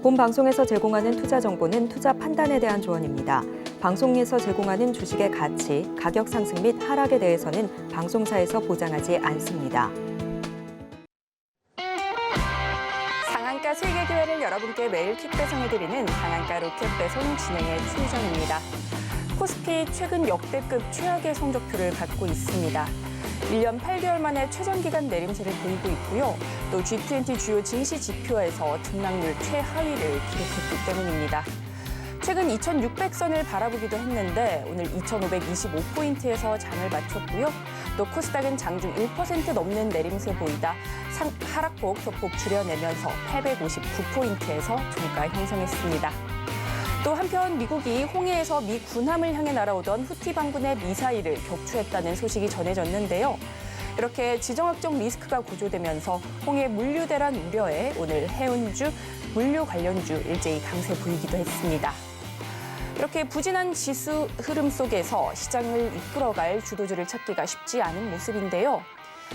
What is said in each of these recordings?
본 방송에서 제공하는 투자 정보는 투자 판단에 대한 조언입니다. 방송에서 제공하는 주식의 가치, 가격 상승 및 하락에 대해서는 방송사에서 보장하지 않습니다. 상한가 수익의 기회를 여러분께 매일 킥 배송해드리는 상한가 로켓 배송 진행의 최희정입니다. 코스피 최근 역대급 최악의 성적표를 갖고 있습니다. 1년 8개월 만에 최전기간 내림세를 보이고 있고요. 또 G20 주요 증시 지표에서 등락률 최하위를 기록했기 때문입니다. 최근 2,600선을 바라보기도 했는데 오늘 2,525포인트에서 장을 마쳤고요. 또 코스닥은 장중 1% 넘는 내림세 보이다 하락폭 소폭 줄여내면서 859포인트에서 종가 형성했습니다. 또 한편 미국이 홍해에서 미 군함을 향해 날아오던 후티 반군의 미사일을 격추했다는 소식이 전해졌는데요. 이렇게 지정학적 리스크가 고조되면서 홍해 물류 대란 우려에 오늘 해운주, 물류 관련주 일제히 강세 보이기도 했습니다. 이렇게 부진한 지수 흐름 속에서 시장을 이끌어갈 주도주를 찾기가 쉽지 않은 모습인데요.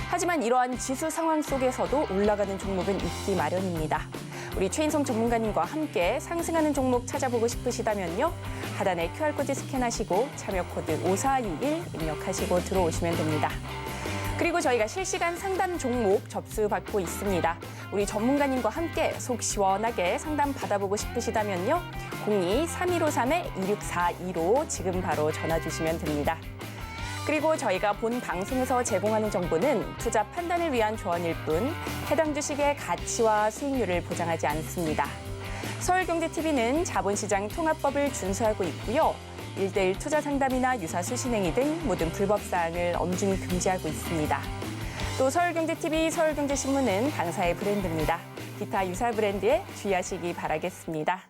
하지만 이러한 지수 상황 속에서도 올라가는 종목은 있기 마련입니다. 우리 최인성 전문가님과 함께 상승하는 종목 찾아보고 싶으시다면요. 하단에 QR코드 스캔하시고 참여 코드 5421 입력하시고 들어오시면 됩니다. 그리고 저희가 실시간 상담 종목 접수받고 있습니다. 우리 전문가님과 함께 속 시원하게 상담 받아보고 싶으시다면요. 02-3153-2642로 지금 바로 전화 주시면 됩니다. 그리고 저희가 본 방송에서 제공하는 정보는 투자 판단을 위한 조언일 뿐 해당 주식의 가치와 수익률을 보장하지 않습니다. 서울경제TV는 자본시장 통합법을 준수하고 있고요. 1:1 투자 상담이나 유사 수신행위 등 모든 불법 사항을 엄중히 금지하고 있습니다. 또 서울경제TV, 서울경제신문은 당사의 브랜드입니다. 기타 유사 브랜드에 주의하시기 바라겠습니다.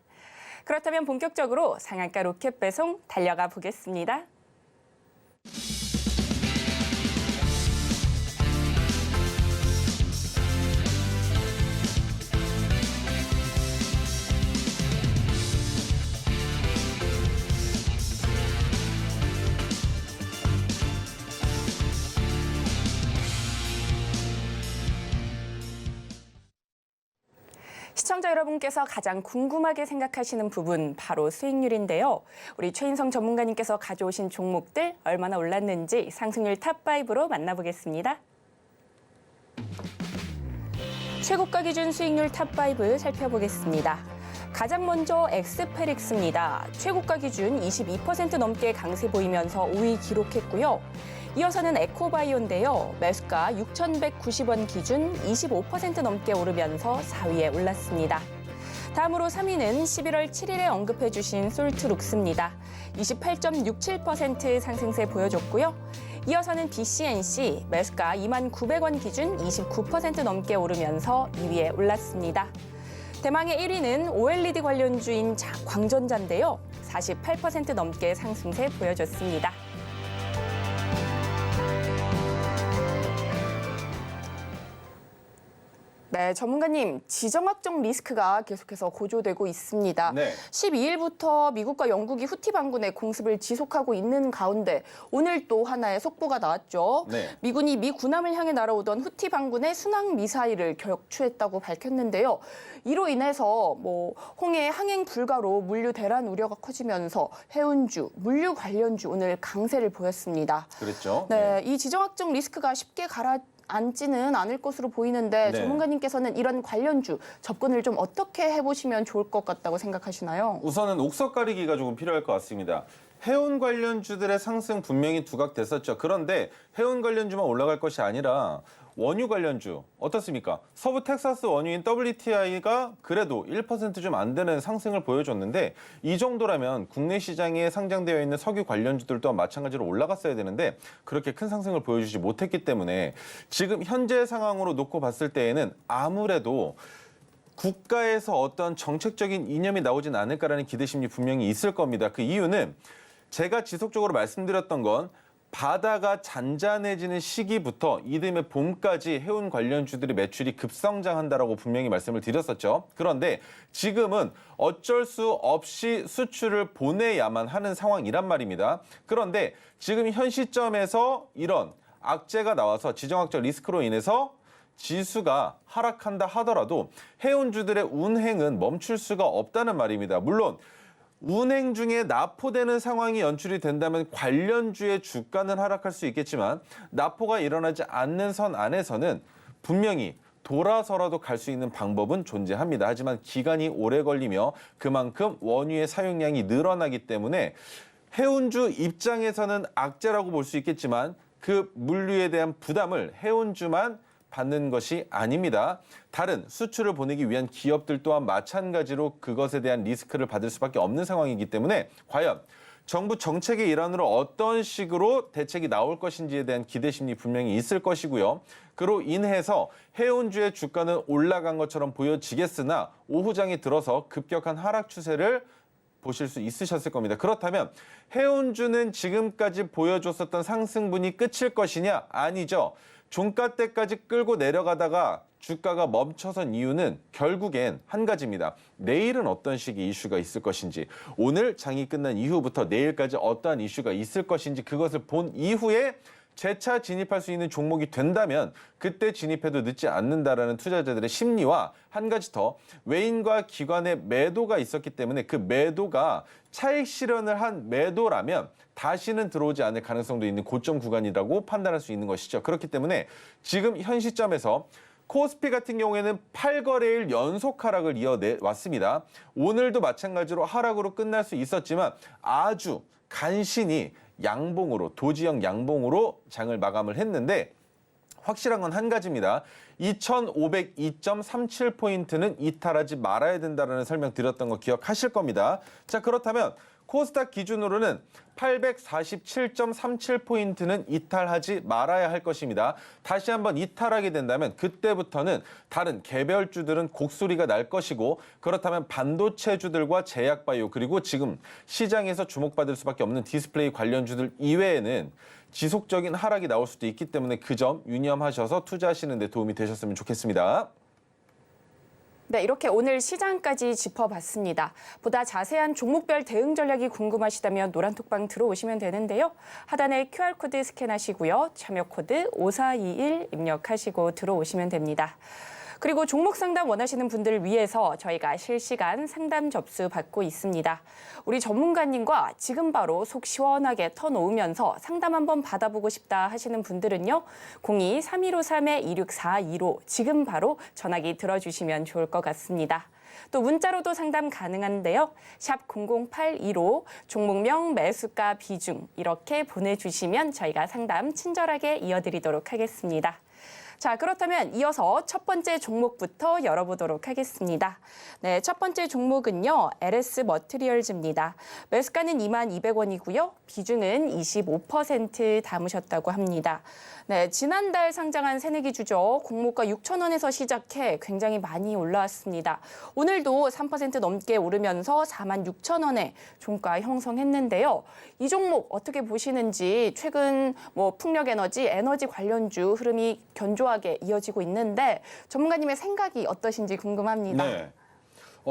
그렇다면 본격적으로 상한가 로켓 배송 달려가 보겠습니다. 시청자 여러분께서 가장 궁금하게 생각하시는 부분 바로 수익률인데요. 우리 최인성 전문가님께서 가져오신 종목들 얼마나 올랐는지 상승률 탑5로 만나보겠습니다. 최고가 기준 수익률 탑5 살펴보겠습니다. 가장 먼저 엑스페릭스입니다. 최고가 기준 22% 넘게 강세 보이면서 5위 기록했고요. 이어서는 에코바이오인데요. 매수가 6,190원 기준 25% 넘게 오르면서 4위에 올랐습니다. 다음으로 3위는 11월 7일에 언급해 주신 솔트룩스입니다. 28.67% 상승세 보여줬고요. 이어서는 BCNC 매수가 29,900원 기준 29% 넘게 오르면서 2위에 올랐습니다. 대망의 1위는 OLED 관련주인 광전자인데요. 48% 넘게 상승세 보여줬습니다. 네, 전문가님, 지정학적 리스크가 계속해서 고조되고 있습니다. 네. 12일부터 미국과 영국이 후티 반군의 공습을 지속하고 있는 가운데 오늘 또 하나의 속보가 나왔죠. 네. 미군이 미 군함을 향해 날아오던 후티 반군의 순항 미사일을 격추했다고 밝혔는데요. 이로 인해서 홍해 항행 불가로 물류 대란 우려가 커지면서 해운주, 물류 관련주 오늘 강세를 보였습니다. 그랬죠. 네, 이 지정학적 리스크가 쉽게 앉지는 않을 것으로 보이는데 네. 전문가님께서는 이런 관련주 접근을 좀 어떻게 해보시면 좋을 것 같다고 생각하시나요? 우선은 옥석 가리기가 조금 필요할 것 같습니다. 해운 관련주들의 상승 분명히 두각됐었죠. 그런데 해운 관련주만 올라갈 것이 아니라 원유 관련주 어떻습니까? 서부 텍사스 원유인 WTI가 그래도 1% 좀 안 되는 상승을 보여줬는데 이 정도라면 국내 시장에 상장되어 있는 석유 관련주들 또한 마찬가지로 올라갔어야 되는데 그렇게 큰 상승을 보여주지 못했기 때문에 지금 현재 상황으로 놓고 봤을 때에는 아무래도 국가에서 어떤 정책적인 이념이 나오진 않을까라는 기대심이 분명히 있을 겁니다. 그 이유는 제가 지속적으로 말씀드렸던 건 바다가 잔잔해지는 시기부터 이듬해 봄까지 해운 관련주들의 매출이 급성장한다라고 분명히 말씀을 드렸었죠. 그런데 지금은 어쩔 수 없이 수출을 보내야만 하는 상황이란 말입니다. 그런데 지금 현 시점에서 이런 악재가 나와서 지정학적 리스크로 인해서 지수가 하락한다 하더라도 해운주들의 운행은 멈출 수가 없다는 말입니다. 물론 운행 중에 납포되는 상황이 연출이 된다면 관련주의 주가는 하락할 수 있겠지만 납포가 일어나지 않는 선 안에서는 분명히 돌아서라도 갈 수 있는 방법은 존재합니다. 하지만 기간이 오래 걸리며 그만큼 원유의 사용량이 늘어나기 때문에 해운주 입장에서는 악재라고 볼 수 있겠지만 그 물류에 대한 부담을 해운주만 받는 것이 아닙니다. 다른 수출을 보내기 위한 기업들 또한 마찬가지로 그것에 대한 리스크를 받을 수밖에 없는 상황이기 때문에 과연 정부 정책의 일환으로 어떤 식으로 대책이 나올 것인지에 대한 기대심리 분명히 있을 것이고요. 그로 인해서 해운주의 주가는 올라간 것처럼 보여지겠으나 오후장에 들어서 급격한 하락 추세를 보실 수 있으셨을 겁니다. 그렇다면 해운주는 지금까지 보여줬었던 상승분이 끝일 것이냐? 아니죠. 종가 때까지 끌고 내려가다가 주가가 멈춰선 이유는 결국엔 한 가지입니다. 내일은 어떤 식의 이슈가 있을 것인지, 오늘 장이 끝난 이후부터 내일까지 어떠한 이슈가 있을 것인지 그것을 본 이후에 재차 진입할 수 있는 종목이 된다면 그때 진입해도 늦지 않는다라는 투자자들의 심리와 한 가지 더 외인과 기관의 매도가 있었기 때문에 그 매도가 차익 실현을 한 매도라면 다시는 들어오지 않을 가능성도 있는 고점 구간이라고 판단할 수 있는 것이죠. 그렇기 때문에 지금 현 시점에서 코스피 같은 경우에는 8거래일 연속 하락을 이어왔습니다. 오늘도 마찬가지로 하락으로 끝날 수 있었지만 아주 간신히 양봉으로, 도지형 양봉으로 장을 마감을 했는데 확실한 건 한 가지입니다. 2502.37포인트는 이탈하지 말아야 된다는 설명 드렸던 거 기억하실 겁니다. 자, 그렇다면 코스닥 기준으로는 847.37포인트는 이탈하지 말아야 할 것입니다. 다시 한번 이탈하게 된다면 그때부터는 다른 개별주들은 곡소리가 날 것이고 그렇다면 반도체주들과 제약바이오 그리고 지금 시장에서 주목받을 수밖에 없는 디스플레이 관련주들 이외에는 지속적인 하락이 나올 수도 있기 때문에 그 점 유념하셔서 투자하시는 데 도움이 되셨으면 좋겠습니다. 네, 이렇게 오늘 시장까지 짚어봤습니다. 보다 자세한 종목별 대응 전략이 궁금하시다면 노란톡방 들어오시면 되는데요. 하단에 QR코드 스캔하시고요. 참여 코드 5421 입력하시고 들어오시면 됩니다. 그리고 종목 상담 원하시는 분들을 위해서 저희가 실시간 상담 접수 받고 있습니다. 우리 전문가님과 지금 바로 속 시원하게 터놓으면서 상담 한번 받아보고 싶다 하시는 분들은요. 02-3153-2642로 지금 바로 전화기 들어주시면 좋을 것 같습니다. 또 문자로도 상담 가능한데요. 샵 0082로 종목명, 매수가, 비중 이렇게 보내주시면 저희가 상담 친절하게 이어드리도록 하겠습니다. 자, 그렇다면 이어서 첫 번째 종목부터 열어보도록 하겠습니다. 네, 첫 번째 종목은요. LS 머티리얼즈입니다. 매수가는 22,200원이고요. 비중은 25% 담으셨다고 합니다. 네, 지난달 상장한 새내기 주죠. 공모가 6,000원에서 시작해 굉장히 많이 올라왔습니다. 오늘도 3% 넘게 오르면서 46,000원에 종가 형성했는데요. 이 종목 어떻게 보시는지 최근 풍력에너지, 에너지 관련주 흐름이 견조하게 이어지고 있는데 전문가님의 생각이 어떠신지 궁금합니다. 네.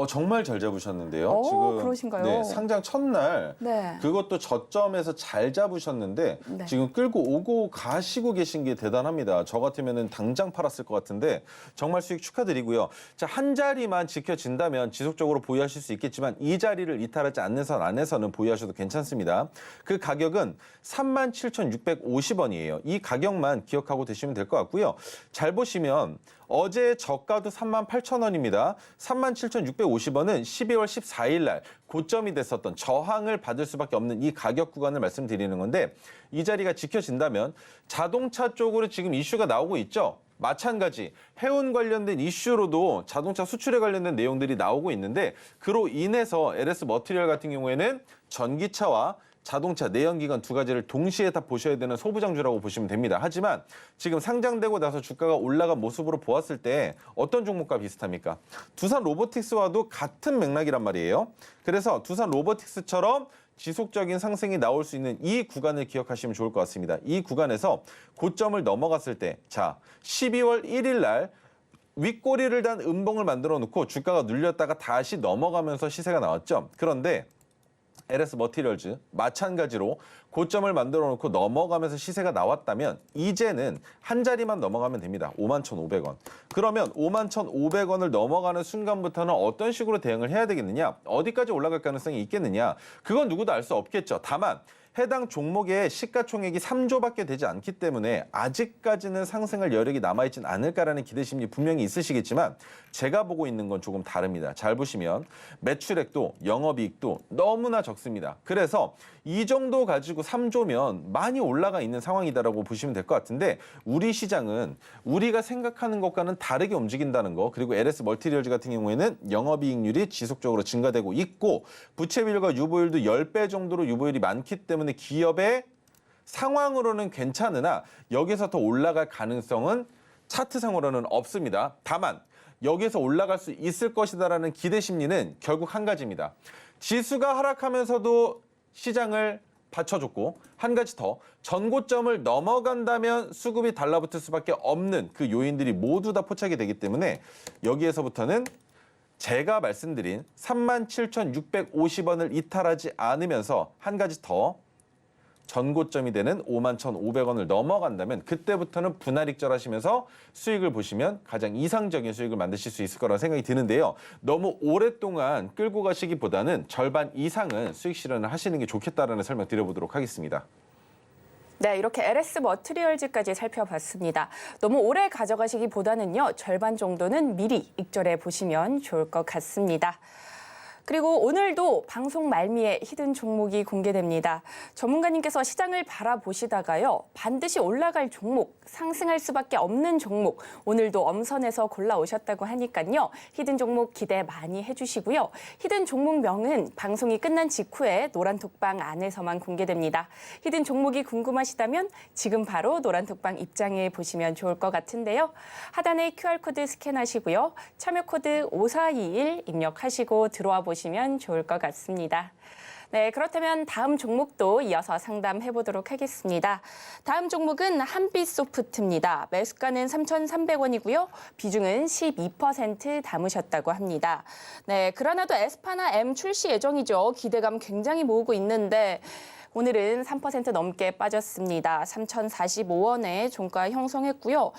정말 잘 잡으셨는데요. 지금 그러신가요? 네, 상장 첫날 네. 그것도 저점에서 잘 잡으셨는데 네. 지금 끌고 오고 가시고 계신 게 대단합니다. 저 같으면 당장 팔았을 것 같은데 정말 수익 축하드리고요. 자, 한 자리만 지켜진다면 지속적으로 보유하실 수 있겠지만 이 자리를 이탈하지 않는 선 안에서는 보유하셔도 괜찮습니다. 그 가격은 37,650원이에요. 이 가격만 기억하고 되시면 될 것 같고요. 잘 보시면 어제 저가도 38,000원입니다. 37,650원은 12월 14일 날 고점이 됐었던 저항을 받을 수밖에 없는 이 가격 구간을 말씀드리는 건데 이 자리가 지켜진다면 자동차 쪽으로 지금 이슈가 나오고 있죠. 마찬가지 해운 관련된 이슈로도 자동차 수출에 관련된 내용들이 나오고 있는데 그로 인해서 LS 머티리얼 같은 경우에는 전기차와 자동차, 내연기관 두 가지를 동시에 다 보셔야 되는 소부장주라고 보시면 됩니다. 하지만 지금 상장되고 나서 주가가 올라간 모습으로 보았을 때 어떤 종목과 비슷합니까? 두산 로보틱스와도 같은 맥락이란 말이에요. 그래서 두산 로보틱스처럼 지속적인 상승이 나올 수 있는 이 구간을 기억하시면 좋을 것 같습니다. 이 구간에서 고점을 넘어갔을 때, 자, 12월 1일 날 윗꼬리를 단 음봉을 만들어 놓고 주가가 눌렸다가 다시 넘어가면서 시세가 나왔죠. 그런데 LS 머티리얼즈 마찬가지로 고점을 만들어 놓고 넘어가면서 시세가 나왔다면 이제는 한 자리만 넘어가면 됩니다. 51,500원. 그러면 51,500원을 넘어가는 순간부터는 어떤 식으로 대응을 해야 되겠느냐? 어디까지 올라갈 가능성이 있겠느냐? 그건 누구도 알 수 없겠죠. 다만 해당 종목의 시가총액이 3조밖에 되지 않기 때문에 아직까지는 상승할 여력이 남아있진 않을까라는 기대심리 분명히 있으시겠지만 제가 보고 있는 건 조금 다릅니다. 잘 보시면 매출액도 영업이익도 너무나 적습니다. 그래서 이 정도 가지고 3조면 많이 올라가 있는 상황이다라고 보시면 될 것 같은데 우리 시장은 우리가 생각하는 것과는 다르게 움직인다는 거 그리고 LS 멀티리얼즈 같은 경우에는 영업이익률이 지속적으로 증가되고 있고 부채 비율과 유보율도 10배 정도로 유보율이 많기 때문에 기업의 상황으로는 괜찮으나 여기서 더 올라갈 가능성은 차트상으로는 없습니다. 다만 여기서 올라갈 수 있을 것이다라는 기대 심리는 결국 한 가지입니다. 지수가 하락하면서도 시장을 받쳐줬고 한 가지 더 전고점을 넘어간다면 수급이 달라붙을 수밖에 없는 그 요인들이 모두 다 포착이 되기 때문에 여기에서부터는 제가 말씀드린 37,650원을 이탈하지 않으면서 한 가지 더 전고점이 되는 51,500원을 넘어간다면 그때부터는 분할익절하시면서 수익을 보시면 가장 이상적인 수익을 만드실 수 있을 거라는 생각이 드는데요. 너무 오랫동안 끌고 가시기보다는 절반 이상은 수익 실현을 하시는 게 좋겠다라는 설명 드려보도록 하겠습니다. 네, 이렇게 LS 머티리얼즈까지 살펴봤습니다. 너무 오래 가져가시기보다는요, 절반 정도는 미리 익절해 보시면 좋을 것 같습니다. 그리고 오늘도 방송 말미에 히든 종목이 공개됩니다. 전문가님께서 시장을 바라보시다가요. 반드시 올라갈 종목, 상승할 수밖에 없는 종목, 오늘도 엄선해서 골라오셨다고 하니까요. 히든 종목 기대 많이 해주시고요. 히든 종목명은 방송이 끝난 직후에 노란톡방 안에서만 공개됩니다. 히든 종목이 궁금하시다면 지금 바로 노란톡방 입장해 보시면 좋을 것 같은데요. 하단에 QR코드 스캔하시고요. 참여 코드 5421 입력하시고 들어와 보시면 좋을 것 같습니다. 네, 그렇다면 다음 종목도 이어서 상담해 보도록 하겠습니다. 다음 종목은 한빛소프트입니다. 매수가는 3,300원이고요. 비중은 12% 담으셨다고 합니다. 네, 그러나도 에스파나 M 출시 예정이죠. 기대감 굉장히 모으고 있는데 오늘은 3% 넘게 빠졌습니다. 3,045원에 종가 형성했고요.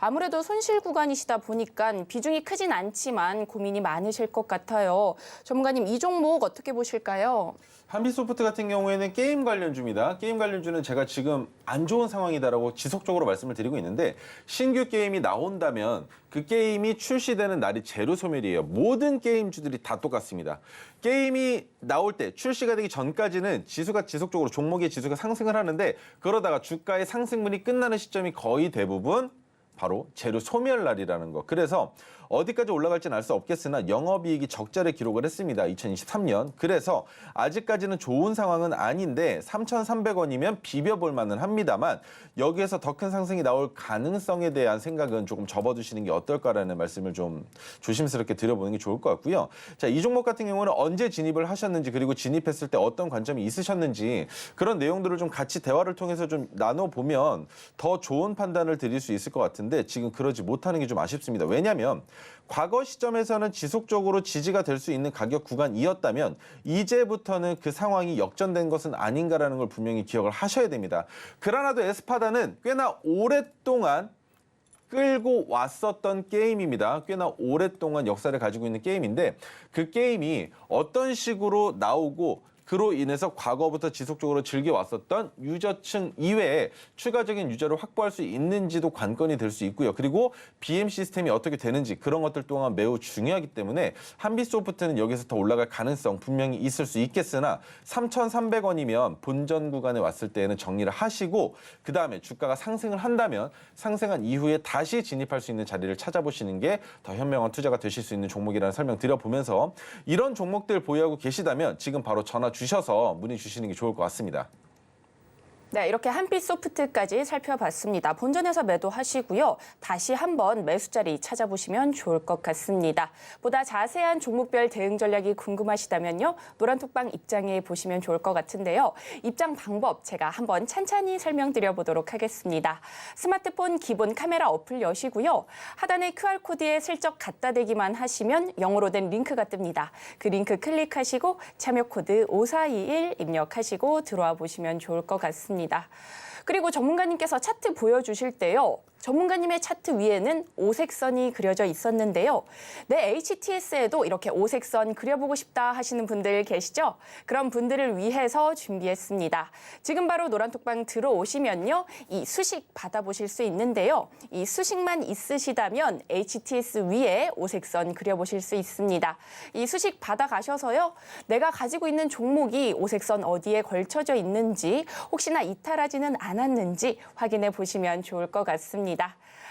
아무래도 손실 구간이시다 보니까 비중이 크진 않지만 고민이 많으실 것 같아요. 전문가님, 이 종목 어떻게 보실까요? 한빛소프트 같은 경우에는 게임 관련주입니다. 게임 관련주는 제가 지금 안 좋은 상황이다라고 지속적으로 말씀을 드리고 있는데 신규 게임이 나온다면 그 게임이 출시되는 날이 제로 소멸이에요. 모든 게임주들이 다 똑같습니다. 게임이 나올 때 출시가 되기 전까지는 지수가 지속적으로 종목의 지수가 상승을 하는데 그러다가 주가의 상승분이 끝나는 시점이 거의 대부분 바로 재료 소멸날이라는 거. 그래서 어디까지 올라갈지는 알 수 없겠으나 영업이익이 적자를 기록을 했습니다. 2023년. 그래서 아직까지는 좋은 상황은 아닌데 3,300원이면 비벼볼 만은 합니다만 여기에서 더 큰 상승이 나올 가능성에 대한 생각은 조금 접어두시는 게 어떨까라는 말씀을 좀 조심스럽게 드려보는 게 좋을 것 같고요. 자, 이 종목 같은 경우는 언제 진입을 하셨는지 그리고 진입했을 때 어떤 관점이 있으셨는지 그런 내용들을 좀 같이 대화를 통해서 좀 나눠보면 더 좋은 판단을 드릴 수 있을 것 같은데 지금 그러지 못하는 게 좀 아쉽습니다. 왜냐하면 과거 시점에서는 지속적으로 지지가 될 수 있는 가격 구간이었다면 이제부터는 그 상황이 역전된 것은 아닌가라는 걸 분명히 기억을 하셔야 됩니다. 그러나도 에스파다는 꽤나 오랫동안 끌고 왔었던 게임입니다. 꽤나 오랫동안 역사를 가지고 있는 게임인데 그 게임이 어떤 식으로 나오고 그로 인해서 과거부터 지속적으로 즐겨왔었던 유저층 이외에 추가적인 유저를 확보할 수 있는지도 관건이 될 수 있고요. 그리고 BM 시스템이 어떻게 되는지 그런 것들 또한 매우 중요하기 때문에 한빛소프트는 여기서 더 올라갈 가능성 분명히 있을 수 있겠으나 3,300원이면 본전 구간에 왔을 때에는 정리를 하시고 그다음에 주가가 상승을 한다면 상승한 이후에 다시 진입할 수 있는 자리를 찾아보시는 게 더 현명한 투자가 되실 수 있는 종목이라는 설명 드려보면서 이런 종목들 보유하고 계시다면 지금 바로 전화 주셔서 문의 주시는 게 좋을 것 같습니다. 네, 이렇게 한빛 소프트까지 살펴봤습니다. 본전에서 매도하시고요. 다시 한번 매수 자리 찾아보시면 좋을 것 같습니다. 보다 자세한 종목별 대응 전략이 궁금하시다면요. 노란톡방 입장해 보시면 좋을 것 같은데요. 입장 방법 제가 한번 찬찬히 설명드려 보도록 하겠습니다. 스마트폰 기본 카메라 어플 여시고요. 하단의 QR코드에 슬쩍 갖다 대기만 하시면 영어로 된 링크가 뜹니다. 그 링크 클릭하시고 참여 코드 5421 입력하시고 들어와 보시면 좋을 것 같습니다. 그리고 전문가님께서 차트 보여주실 때요. 전문가님의 차트 위에는 오색선이 그려져 있었는데요. 내 HTS에도 이렇게 오색선 그려보고 싶다 하시는 분들 계시죠? 그런 분들을 위해서 준비했습니다. 지금 바로 노란톡방 들어오시면요. 이 수식 받아보실 수 있는데요. 이 수식만 있으시다면 HTS 위에 오색선 그려보실 수 있습니다. 이 수식 받아가셔서요. 내가 가지고 있는 종목이 오색선 어디에 걸쳐져 있는지 혹시나 이탈하지는 않았는지 확인해 보시면 좋을 것 같습니다.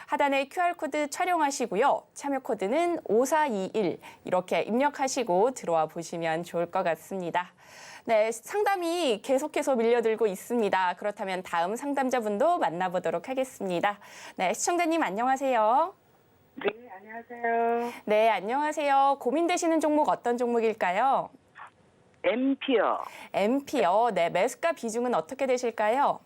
하단에 QR코드 촬영하시고요. 참여 코드는 5421 이렇게 입력하시고 들어와 보시면 좋을 것 같습니다. 네, 상담이 계속해서 밀려들고 있습니다. 그렇다면 다음 상담자분도 만나보도록 하겠습니다. 네, 시청자님 안녕하세요. 네, 안녕하세요. 네, 안녕하세요. 고민되시는 종목 어떤 종목일까요? 엠피어 엠피어. 네, 매수가 비중은 어떻게 되실까요?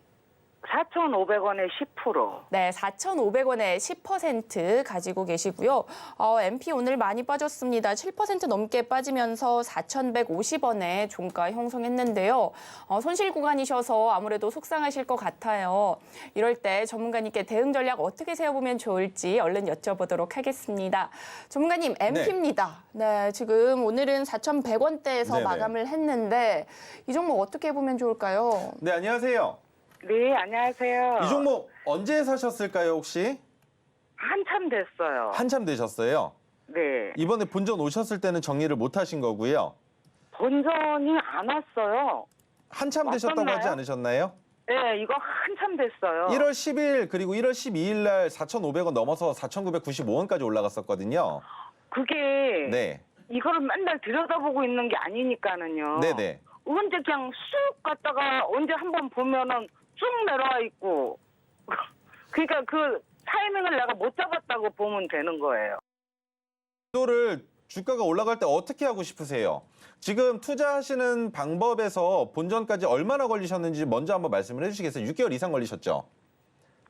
4,500원에 10%. 네, 4,500원에 10% 가지고 계시고요. MP 오늘 많이 빠졌습니다. 7% 넘게 빠지면서 4,150원에 종가 형성했는데요. 손실 구간이셔서 아무래도 속상하실 것 같아요. 이럴 때 전문가님께 대응 전략 어떻게 세워보면 좋을지 얼른 여쭤보도록 하겠습니다. 전문가님, MP입니다. 네, 지금 오늘은 4,100원대에서 네네. 마감을 했는데 이 종목 어떻게 보면 좋을까요? 네, 안녕하세요. 네, 안녕하세요. 이 종목 언제 사셨을까요, 혹시? 한참 됐어요. 한참 되셨어요. 네. 이번에 본전 오셨을 때는 정리를 못 하신 거고요. 본전이 안 왔어요. 한참 되셨다고 왔었나요? 하지 않으셨나요? 네, 이거 한참 됐어요. 1월 10일 그리고 1월 12일 날 4,500원 넘어서 4,995원까지 올라갔었거든요. 그게 네. 이거를 맨날 들여다보고 있는 게 아니니까는요. 네네. 언제 그냥 쑥 갔다가 언제 한번 보면은 쭉 내려와 있고. 그러니까 그 타이밍을 내가 못 잡았다고 보면 되는 거예요. 매도를 주가가 올라갈 때 어떻게 하고 싶으세요? 지금 투자하시는 방법에서 본전까지 얼마나 걸리셨는지 먼저 한번 말씀을 해주시겠어요? 6개월 이상 걸리셨죠?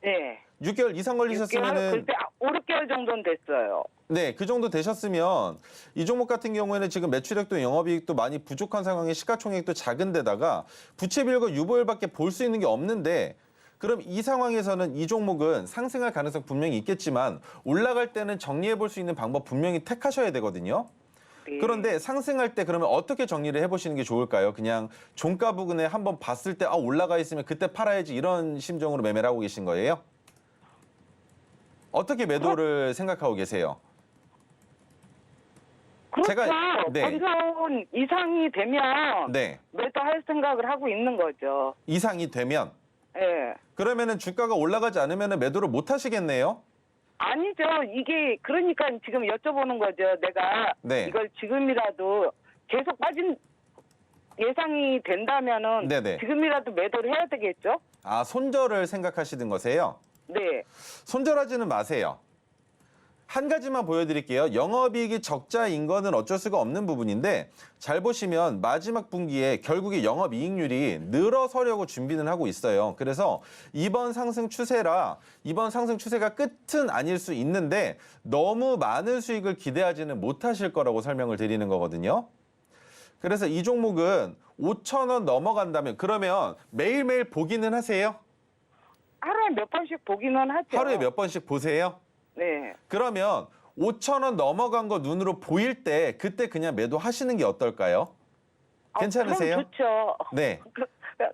네. 6개월 이상 6개월, 걸리셨으면은 글쎄 5, 6개월 정도는 됐어요. 네, 그 정도 되셨으면 이 종목 같은 경우에는 지금 매출액도 영업이익도 많이 부족한 상황에 시가총액도 작은 데다가 부채비율과 유보율밖에 볼 수 있는 게 없는데 그럼 이 상황에서는 이 종목은 상승할 가능성 분명히 있겠지만 올라갈 때는 정리해 볼 수 있는 방법 분명히 택하셔야 되거든요. 네. 그런데 상승할 때 그러면 어떻게 정리를 해보시는 게 좋을까요? 그냥 종가 부근에 한번 봤을 때 올라가 있으면 그때 팔아야지 이런 심정으로 매매를 하고 계신 거예요? 어떻게 매도를 생각하고 계세요? 그렇죠. 제가- 네. 본선 이상이 되면 네, 매도할 생각을 하고 있는 거죠. 이상이 되면 예. 그러면은 주가가 올라가지 않으면 매도를 못 하시겠네요? 아니죠. 이게 그러니까 지금 여쭤보는 거죠. 내가 네. 이걸 지금이라도 계속 빠진 예상이 된다면은 네네. 지금이라도 매도를 해야 되겠죠? 아, 손절을 생각하시는 거세요? 네. 손절하지는 마세요. 한 가지만 보여드릴게요. 영업이익이 적자인 거는 어쩔 수가 없는 부분인데 잘 보시면 마지막 분기에 결국에 영업이익률이 늘어서려고 준비는 하고 있어요. 그래서 이번 상승 추세가 끝은 아닐 수 있는데 너무 많은 수익을 기대하지는 못하실 거라고 설명을 드리는 거거든요. 그래서 이 종목은 5,000원 넘어간다면 그러면 매일매일 보기는 하세요? 하루에 몇 번씩 보기는 하죠. 하루에 몇 번씩 보세요? 네. 그러면 5,000원 넘어간 거 눈으로 보일 때 그때 그냥 매도하시는 게 어떨까요? 괜찮으세요? 그럼 좋죠. 네,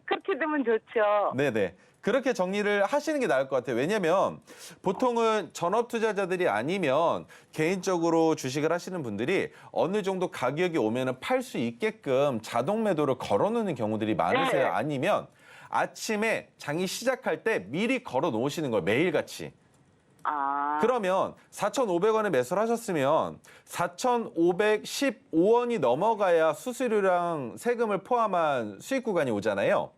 그렇게 되면 좋죠. 네네. 그렇게 정리를 하시는 게 나을 것 같아요. 왜냐면 보통은 전업 투자자들이 아니면 개인적으로 주식을 하시는 분들이 어느 정도 가격이 오면은 팔 수 있게끔 자동 매도를 걸어놓는 경우들이 많으세요. 네. 아니면 아침에 장이 시작할 때 미리 걸어 놓으시는 거예요. 매일같이. 아. 그러면 4,500원에 매수를 하셨으면 4,515원이 넘어가야 수수료랑 세금을 포함한 수익 구간이 오잖아요.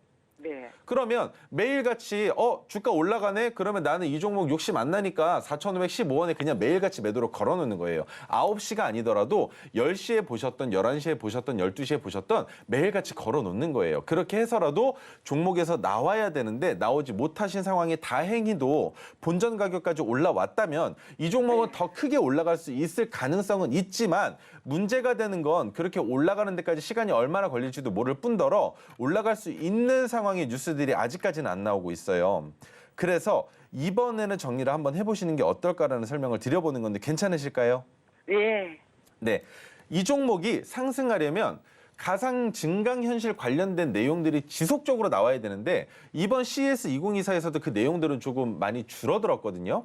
네. 그러면 매일같이 주가 올라가네? 그러면 나는 이 종목 욕심 안 나니까 4,515원에 그냥 매일같이 매도로 걸어놓는 거예요. 9시가 아니더라도 10시에 보셨던, 11시에 보셨던, 12시에 보셨던 매일같이 걸어놓는 거예요. 그렇게 해서라도 종목에서 나와야 되는데 나오지 못하신 상황에 다행히도 본전 가격까지 올라왔다면 이 종목은 더 크게 올라갈 수 있을 가능성은 있지만 문제가 되는 건 그렇게 올라가는 데까지 시간이 얼마나 걸릴지도 모를 뿐더러 올라갈 수 있는 상황의 뉴스들이 아직까지는 안 나오고 있어요. 그래서 이번에는 정리를 한번 해보시는 게 어떨까라는 설명을 드려보는 건데 괜찮으실까요? 예. 네, 이 종목이 상승하려면 가상 증강현실 관련된 내용들이 지속적으로 나와야 되는데 이번 CS2024에서도 그 내용들은 조금 많이 줄어들었거든요.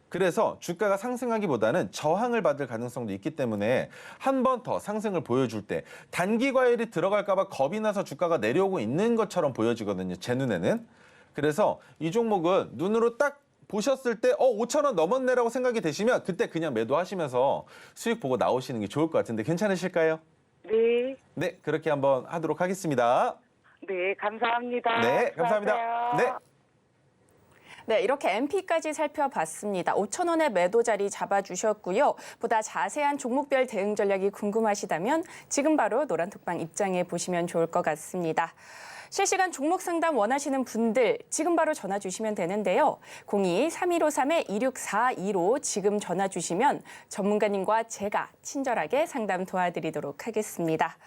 그래서 주가가 상승하기보다는 저항을 받을 가능성도 있기 때문에 한 번 더 상승을 보여줄 때 단기 과열이 들어갈까 봐 겁이 나서 주가가 내려오고 있는 것처럼 보여지거든요. 제 눈에는. 그래서 이 종목은 눈으로 딱 보셨을 때 5,000원 넘었네라고 생각이 되시면 그때 그냥 매도하시면서 수익 보고 나오시는 게 좋을 것 같은데 괜찮으실까요? 네. 네, 그렇게 한번 하도록 하겠습니다. 네, 감사합니다. 네, 감사합니다. 수고하세요. 네. 네, 이렇게 MP까지 살펴봤습니다. 5,000원의 매도 자리 잡아주셨고요. 보다 자세한 종목별 대응 전략이 궁금하시다면 지금 바로 노란톡방 입장해 보시면 좋을 것 같습니다. 실시간 종목 상담 원하시는 분들 지금 바로 전화 주시면 되는데요. 02-3153-2642로 지금 전화 주시면 전문가님과 제가 친절하게 상담 도와드리도록 하겠습니다.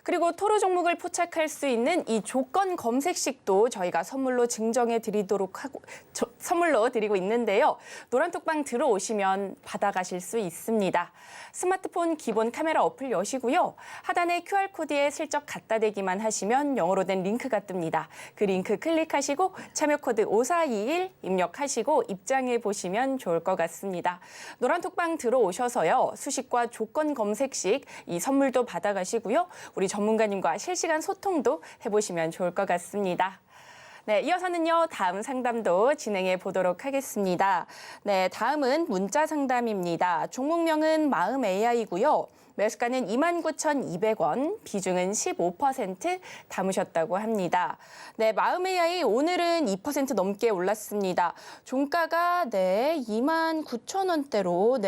그리고 토로 종목을 포착할 수 있는 이 조건 검색식도 저희가 선물로 증정해 드리도록 하고 선물로 드리고 있는데요. 노란톡방 들어오시면 받아가실 수 있습니다. 스마트폰 기본 카메라 어플 여시고요. 하단에 QR코드에 슬쩍 갖다 대기만 하시면 영어로 된 링크가 뜹니다. 그 링크 클릭하시고 참여 코드 5421 입력하시고 입장해 보시면 좋을 것 같습니다. 노란톡방 들어오셔서요. 수식과 조건 검색식 이 선물도 받아가시고요. 우리 전문가님과 실시간 소통도 해보시면 좋을 것 같습니다. 네, 이어서는요, 다음 상담도 진행해 보도록 하겠습니다. 네, 다음은 문자 상담입니다. 종목명은 마음 AI고요. 매수가는 29,200원, 비중은 15% 담으셨다고 합니다. 네, 마음 AI 오늘은 2% 넘게 올랐습니다. 종가가 29,000원대로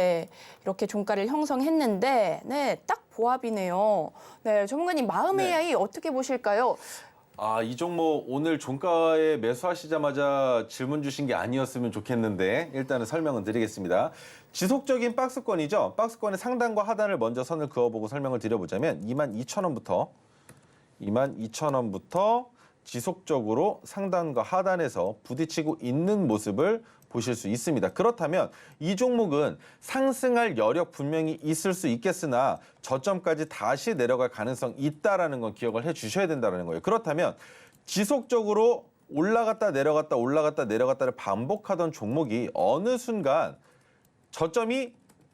이렇게 종가를 형성했는데 딱 보합이네요. 네, 전문가님 마음 AI 어떻게 보실까요? 이 종목 오늘 종가에 매수하시자마자 질문 주신 게 아니었으면 좋겠는데 일단은 설명은 드리겠습니다. 지속적인 박스권이죠. 박스권의 상단과 하단을 먼저 선을 그어보고 설명을 드려보자면 22,000원부터 지속적으로 상단과 하단에서 부딪히고 있는 모습을 보실 수 있습니다. 그렇다면 이 종목은 상승할 여력 분명히 있을 수 있겠으나 저점까지 다시 내려갈 가능성이 있다는 건 기억을 해주셔야 된다는 거예요. 그렇다면 지속적으로 올라갔다 내려갔다 올라갔다 내려갔다를 반복하던 종목이 어느 순간 저점이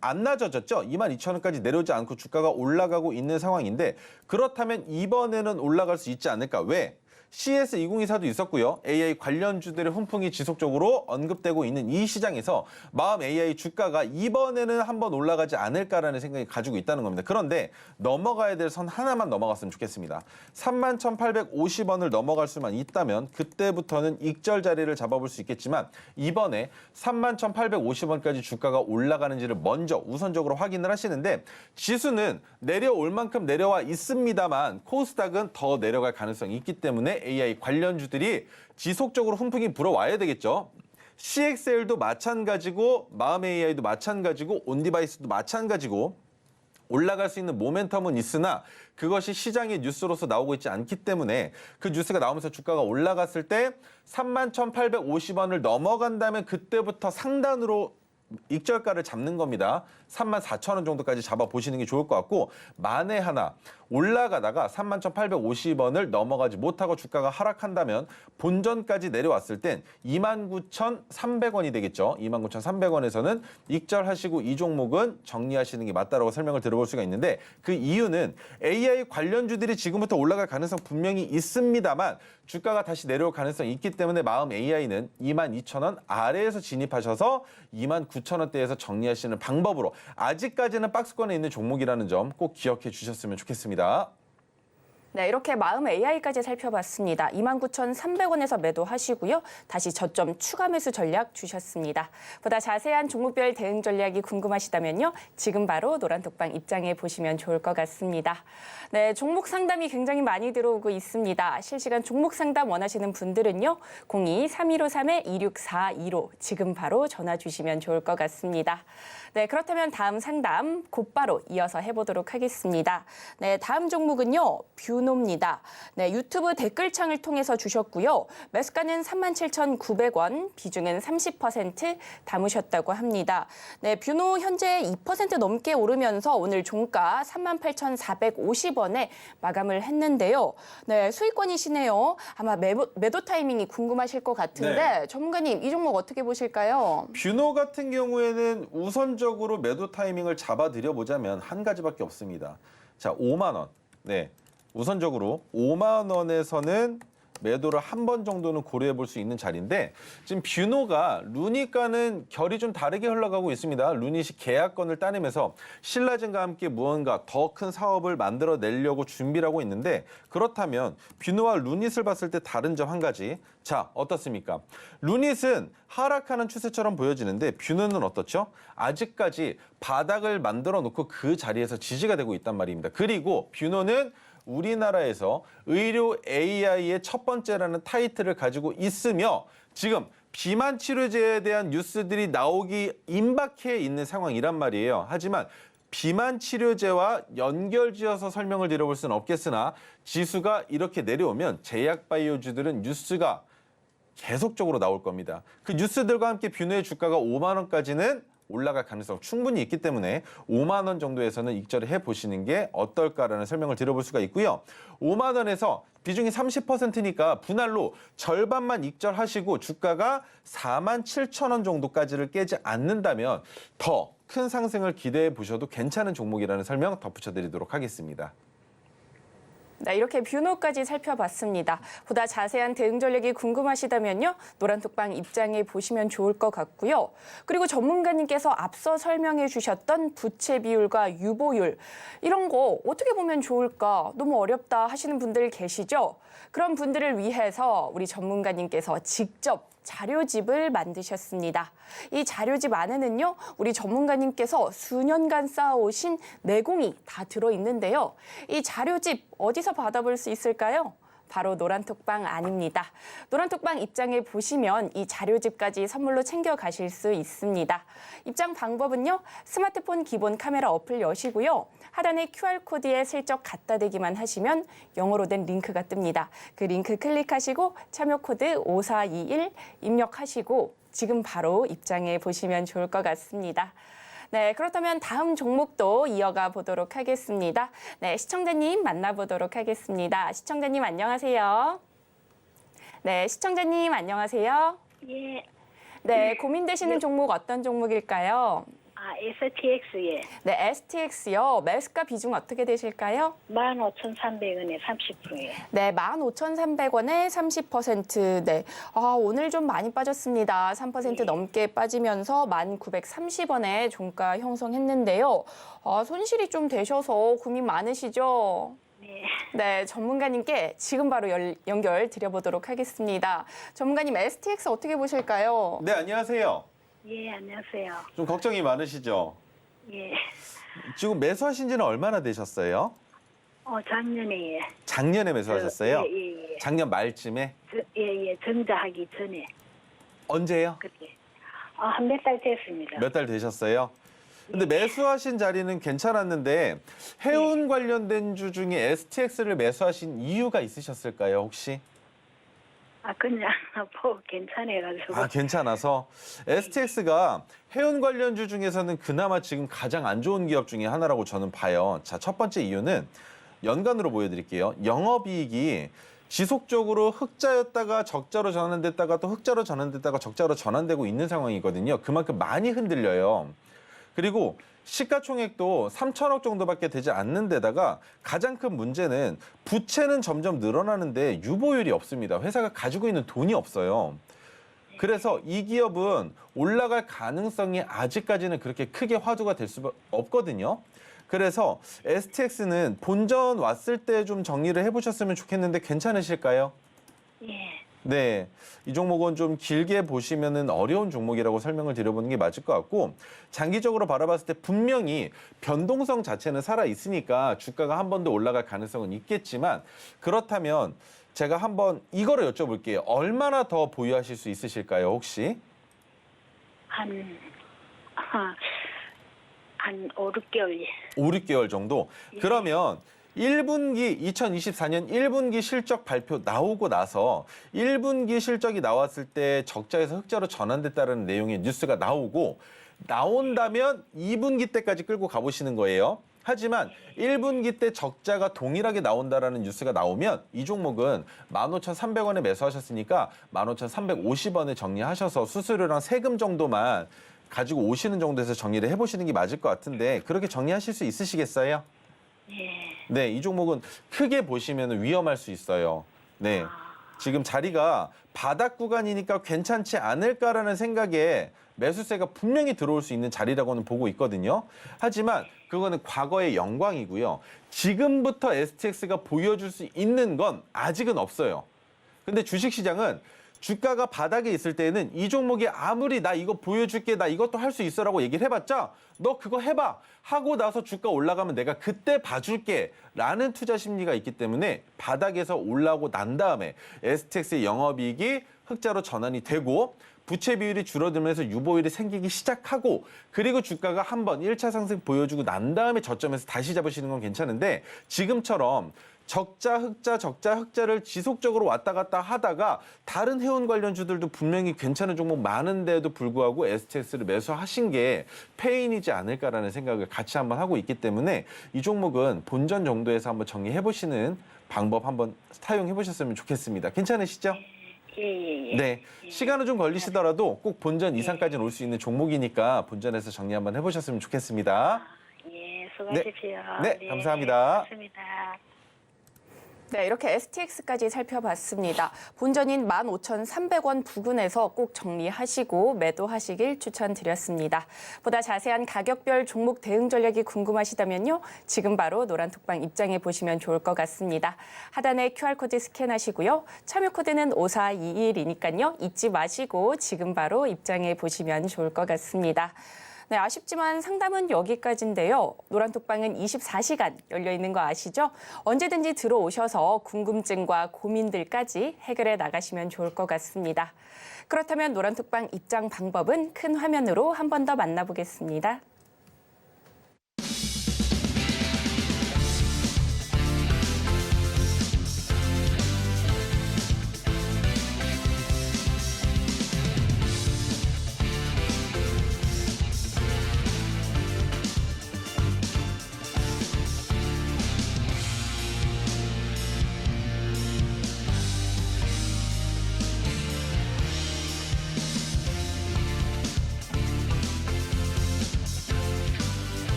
안 낮아졌죠. 22,000원까지 내려오지 않고 주가가 올라가고 있는 상황인데 그렇다면 이번에는 올라갈 수 있지 않을까? 왜? CS2024도 있었고요. AI 관련주들의 훈풍이 지속적으로 언급되고 있는 이 시장에서 마음 AI 주가가 이번에는 한번 올라가지 않을까라는 생각이 가지고 있다는 겁니다. 그런데 넘어가야 될 선 하나만 넘어갔으면 좋겠습니다. 31,850원을 넘어갈 수만 있다면 그때부터는 익절 자리를 잡아볼 수 있겠지만 이번에 31,850원까지 주가가 올라가는지를 먼저 우선적으로 확인을 하시는데 지수는 내려올 만큼 내려와 있습니다만 코스닥은 더 내려갈 가능성이 있기 때문에 AI 관련주들이 지속적으로 훈풍이 불어와야 되겠죠. CXL도 마찬가지고 마음 AI도 마찬가지고 온디바이스도 마찬가지고 올라갈 수 있는 모멘텀은 있으나 그것이 시장의 뉴스로서 나오고 있지 않기 때문에 그 뉴스가 나오면서 주가가 올라갔을 때 31,850원을 넘어간다면 그때부터 상단으로 익절가를 잡는 겁니다. 34,000원 정도까지 잡아보시는 게 좋을 것 같고 만에 하나 올라가다가 31,850원을 넘어가지 못하고 주가가 하락한다면 본전까지 내려왔을 땐 29,300원이 되겠죠. 29,300원에서는 익절하시고 이 종목은 정리하시는 게 맞다라고 설명을 들어볼 수가 있는데 그 이유는 AI 관련주들이 지금부터 올라갈 가능성 분명히 있습니다만 주가가 다시 내려올 가능성이 있기 때문에 마음 AI는 22,000원 아래에서 진입하셔서 29,000원대에서 정리하시는 방법으로 아직까지는 박스권에 있는 종목이라는 점 꼭 기억해 주셨으면 좋겠습니다. 네, 이렇게 마음 AI까지 살펴봤습니다. 29,300원에서 매도하시고요. 다시 저점 추가 매수 전략 주셨습니다. 보다 자세한 종목별 대응 전략이 궁금하시다면요. 지금 바로 노란톡방 입장해 보시면 좋을 것 같습니다. 네, 종목 상담이 굉장히 많이 들어오고 있습니다. 실시간 종목 상담 원하시는 분들은요. 02-3153-2642로 지금 바로 전화 주시면 좋을 것 같습니다. 네, 그렇다면 다음 상담 곧바로 이어서 해보도록 하겠습니다. 네, 다음 종목은요. 뷰노입니다. 네, 유튜브 댓글창을 통해서 주셨고요. 매수가는 37,900원, 비중은 30% 담으셨다고 합니다. 네, 뷰노 현재 2% 넘게 오르면서 오늘 종가 38,450원에 마감을 했는데요. 네, 수익권이시네요. 아마 매도 타이밍이 궁금하실 것 같은데 네. 전문가님 이 종목 어떻게 보실까요? 뷰노 같은 경우에는 우선적으로 매도 타이밍을 잡아드려 보자면 한 가지밖에 없습니다. 자, 5만 원. 네, 우선적으로 5만 원에서는 매도를 한 번 정도는 고려해 볼 수 있는 자리인데 지금 뷰노가 루닛과는 결이 좀 다르게 흘러가고 있습니다. 루닛이 계약권을 따내면서 신라젠과 함께 무언가 더 큰 사업을 만들어내려고 준비를 하고 있는데 그렇다면 뷰노와 루닛을 봤을 때 다른 점 한 가지. 자, 어떻습니까? 루닛은 하락하는 추세처럼 보여지는데 뷰노는 어떻죠? 아직까지 바닥을 만들어 놓고 그 자리에서 지지가 되고 있단 말입니다. 그리고 뷰노는 우리나라에서 의료 AI의 첫 번째라는 타이틀을 가지고 있으며 지금 비만 치료제에 대한 뉴스들이 나오기 임박해 있는 상황이란 말이에요. 하지만 비만 치료제와 연결지어서 설명을 드려볼 수는 없겠으나 지수가 이렇게 내려오면 제약바이오주들은 뉴스가 계속적으로 나올 겁니다. 그 뉴스들과 함께 뷰노의 주가가 5만 원까지는 올라갈 가능성 충분히 있기 때문에 5만 원 정도에서는 익절을 해보시는 게 어떨까라는 설명을 드려볼 수가 있고요. 5만 원에서 비중이 30%니까 분할로 절반만 익절하시고 주가가 4만 7천 원 정도까지를 깨지 않는다면 더 큰 상승을 기대해 보셔도 괜찮은 종목이라는 설명 덧붙여드리도록 하겠습니다. 네, 이렇게 뷰노까지 살펴봤습니다. 보다 자세한 대응 전략이 궁금하시다면요. 노란톡방 입장해 보시면 좋을 것 같고요. 그리고 전문가님께서 앞서 설명해 주셨던 부채 비율과 유보율 이런 거 어떻게 보면 좋을까? 너무 어렵다 하시는 분들 계시죠? 그런 분들을 위해서 우리 전문가님께서 직접 자료집을 만드셨습니다. 이 자료집 안에는요, 우리 전문가님께서 수년간 쌓아오신 내공이 다 들어있는데요. 이 자료집 어디서 받아볼 수 있을까요? 바로 노란톡방 아닙니다. 노란톡방 입장에 보시면 이 자료집까지 선물로 챙겨 가실 수 있습니다. 입장 방법은요. 스마트폰 기본 카메라 어플 여시고요. 하단의 QR코드에 슬쩍 갖다 대기만 하시면 영어로 된 링크가 뜹니다. 그 링크 클릭하시고 참여 코드 5421 입력하시고 지금 바로 입장해 보시면 좋을 것 같습니다. 네, 그렇다면 다음 종목도 이어가 보도록 하겠습니다. 네, 시청자님 만나보도록 하겠습니다. 시청자님 안녕하세요. 네, 시청자님 안녕하세요. 예. 네, 고민되시는 종목 어떤 종목일까요? 아, STX, 예. 네, STX요. 매수가 비중 어떻게 되실까요? 15,300원에 30%예. 네, 15,300원에 30%. 네. 아, 오늘 좀 많이 빠졌습니다. 3% 넘게 빠지면서 1,930원에 종가 형성했는데요. 아, 손실이 좀 되셔서 고민 많으시죠? 네. 네, 전문가님께 지금 바로 연결 드려보도록 하겠습니다. 전문가님, STX 어떻게 보실까요? 네, 안녕하세요. 예, 안녕하세요. 좀 걱정이 많으시죠? 예. 지금 매수하신 지는 얼마나 되셨어요? 작년에, 예. 작년에 매수하셨어요? 예. 작년 말쯤에? 예. 정자하기 전에. 언제요? 그때. 한 몇 달 됐습니다. 몇 달 되셨어요? 근데 매수하신 자리는 괜찮았는데 해운 관련된 주 중에 STX를 매수하신 이유가 있으셨을까요, 혹시? 그냥 괜찮아가지고. 괜찮아서. STX가 해운 관련주 중에서는 그나마 지금 가장 안 좋은 기업 중에 하나라고 저는 봐요. 자, 첫 번째 이유는 연간으로 보여드릴게요. 영업이익이 지속적으로 흑자였다가 적자로 전환됐다가 또 흑자로 전환됐다가 적자로 전환되고 있는 상황이거든요. 그만큼 많이 흔들려요. 그리고 시가총액도 3천억 정도밖에 되지 않는 데다가 가장 큰 문제는 부채는 점점 늘어나는데 유보율이 없습니다. 회사가 가지고 있는 돈이 없어요. 그래서 이 기업은 올라갈 가능성이 아직까지는 그렇게 크게 화두가 될 수 없거든요. 그래서 STX는 본전 왔을 때 좀 정리를 해보셨으면 좋겠는데 괜찮으실까요? 예. 네, 이 종목은 좀 길게 보시면은 어려운 종목이라고 설명을 드려보는 게 맞을 것 같고, 장기적으로 바라봤을 때 분명히 변동성 자체는 살아 있으니까 주가가 한 번 더 올라갈 가능성은 있겠지만, 그렇다면 제가 한번 이거를 여쭤볼게요. 얼마나 더 보유하실 수 있으실까요, 혹시? 한 5, 6개월. 5, 6개월 정도? 예. 그러면 1분기 2024년 1분기 실적 발표 나오고 나서 1분기 실적이 나왔을 때 적자에서 흑자로 전환됐다는 내용의 뉴스가 나온다면 2분기 때까지 끌고 가보시는 거예요. 하지만 1분기 때 적자가 동일하게 나온다라는 뉴스가 나오면 이 종목은 15,300원에 매수하셨으니까 15,350원에 정리하셔서 수수료랑 세금 정도만 가지고 오시는 정도에서 정리를 해보시는 게 맞을 것 같은데, 그렇게 정리하실 수 있으시겠어요? 예. 네, 이 종목은 크게 보시면 위험할 수 있어요. 네, 지금 자리가 바닥 구간이니까 괜찮지 않을까라는 생각에 매수세가 분명히 들어올 수 있는 자리라고는 보고 있거든요. 하지만 그거는 과거의 영광이고요. 지금부터 STX가 보여줄 수 있는 건 아직은 없어요. 근데 주식시장은 주가가 바닥에 있을 때는 이 종목이 아무리 나 이거 보여줄게, 나 이것도 할 수 있어라고 얘기를 해봤자 너 그거 해봐 하고 나서 주가 올라가면 내가 그때 봐줄게 라는 투자 심리가 있기 때문에 바닥에서 올라오고 난 다음에 STX의 영업이익이 흑자로 전환이 되고 부채 비율이 줄어들면서 유보율이 생기기 시작하고, 그리고 주가가 한번 1차 상승 보여주고 난 다음에 저점에서 다시 잡으시는 건 괜찮은데, 지금처럼 적자 흑자 적자 흑자를 지속적으로 왔다 갔다 하다가 다른 해운 관련주들도 분명히 괜찮은 종목 많은데도 불구하고 STX를 매수하신 게 패인이지 않을까라는 생각을 같이 한번 하고 있기 때문에 이 종목은 본전 정도에서 한번 정리해 보시는 방법 한번 사용해 보셨으면 좋겠습니다. 괜찮으시죠? 예. 네, 시간은 좀 걸리시더라도 꼭 본전 이상까지는 올 수 있는 종목이니까 본전에서 정리 한번 해보셨으면 좋겠습니다. 예, 수고하십시오. 네, 감사합니다. 고맙습니다. 네, 이렇게 STX까지 살펴봤습니다. 본전인 15,300원 부근에서 꼭 정리하시고 매도하시길 추천드렸습니다. 보다 자세한 가격별 종목 대응 전략이 궁금하시다면요, 지금 바로 노란톡방 입장해 보시면 좋을 것 같습니다. 하단에 QR코드 스캔하시고요. 참여 코드는 5421이니까요. 잊지 마시고 지금 바로 입장해 보시면 좋을 것 같습니다. 네, 아쉽지만 상담은 여기까지인데요. 노란톡방은 24시간 열려 있는 거 아시죠? 언제든지 들어오셔서 궁금증과 고민들까지 해결해 나가시면 좋을 것 같습니다. 그렇다면 노란톡방 입장 방법은 큰 화면으로 한 번 더 만나보겠습니다.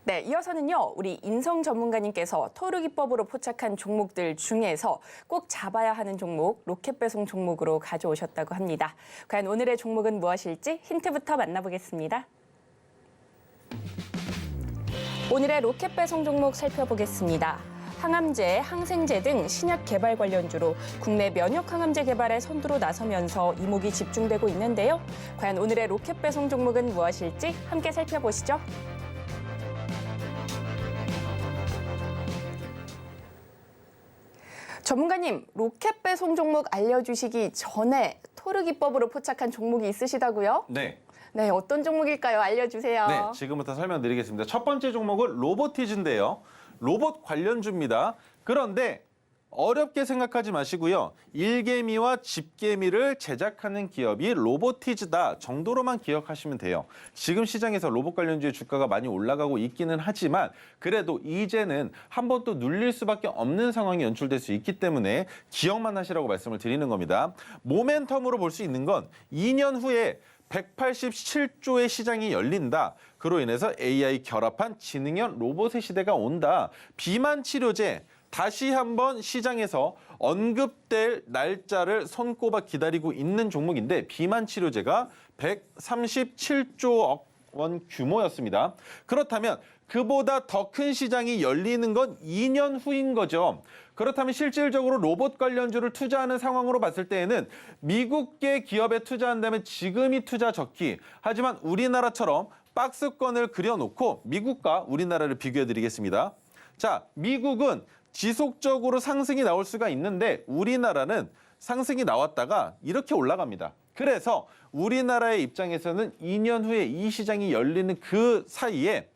네, 이어서는요, 우리 인성 전문가님께서 토르기법으로 포착한 종목들 중에서 꼭 잡아야 하는 종목, 로켓 배송 종목으로 가져오셨다고 합니다. 과연 오늘의 종목은 무엇일지 힌트부터 만나보겠습니다. 오늘의 로켓 배송 종목 살펴보겠습니다. 항암제, 항생제 등 신약 개발 관련주로 국내 면역 항암제 개발에 선두로 나서면서 이목이 집중되고 있는데요. 과연 오늘의 로켓 배송 종목은 무엇일지 함께 살펴보시죠. 전문가님, 로켓 배송 종목 알려주시기 전에 토르기법으로 포착한 종목이 있으시다고요? 네, 네, 어떤 종목일까요? 알려주세요. 네, 지금부터 설명드리겠습니다. 첫 번째 종목은 로보티즈인데요. 로봇 관련주입니다. 그런데 어렵게 생각하지 마시고요. 일개미와 집개미를 제작하는 기업이 로보티즈다 정도로만 기억하시면 돼요. 지금 시장에서 로봇 관련주의 주가가 많이 올라가고 있기는 하지만 그래도 이제는 한 번 또 눌릴 수밖에 없는 상황이 연출될 수 있기 때문에 기억만 하시라고 말씀을 드리는 겁니다. 모멘텀으로 볼 수 있는 건 2년 후에 187조의 시장이 열린다. 그로 인해서 AI 결합한 지능형 로봇의 시대가 온다. 비만 치료제 다시 한번 시장에서 언급될 날짜를 손꼽아 기다리고 있는 종목인데 비만 치료제가 137조 원 규모였습니다. 그렇다면 그보다 더 큰 시장이 열리는 건 2년 후인 거죠. 그렇다면 실질적으로 로봇 관련주를 투자하는 상황으로 봤을 때에는 미국계 기업에 투자한다면 지금이 투자 적기. 하지만 우리나라처럼 박스권을 그려놓고 미국과 우리나라를 비교해드리겠습니다. 자, 미국은 지속적으로 상승이 나올 수가 있는데 우리나라는 상승이 나왔다가 이렇게 올라갑니다. 그래서 우리나라의 입장에서는 2년 후에 이 시장이 열리는 그 사이에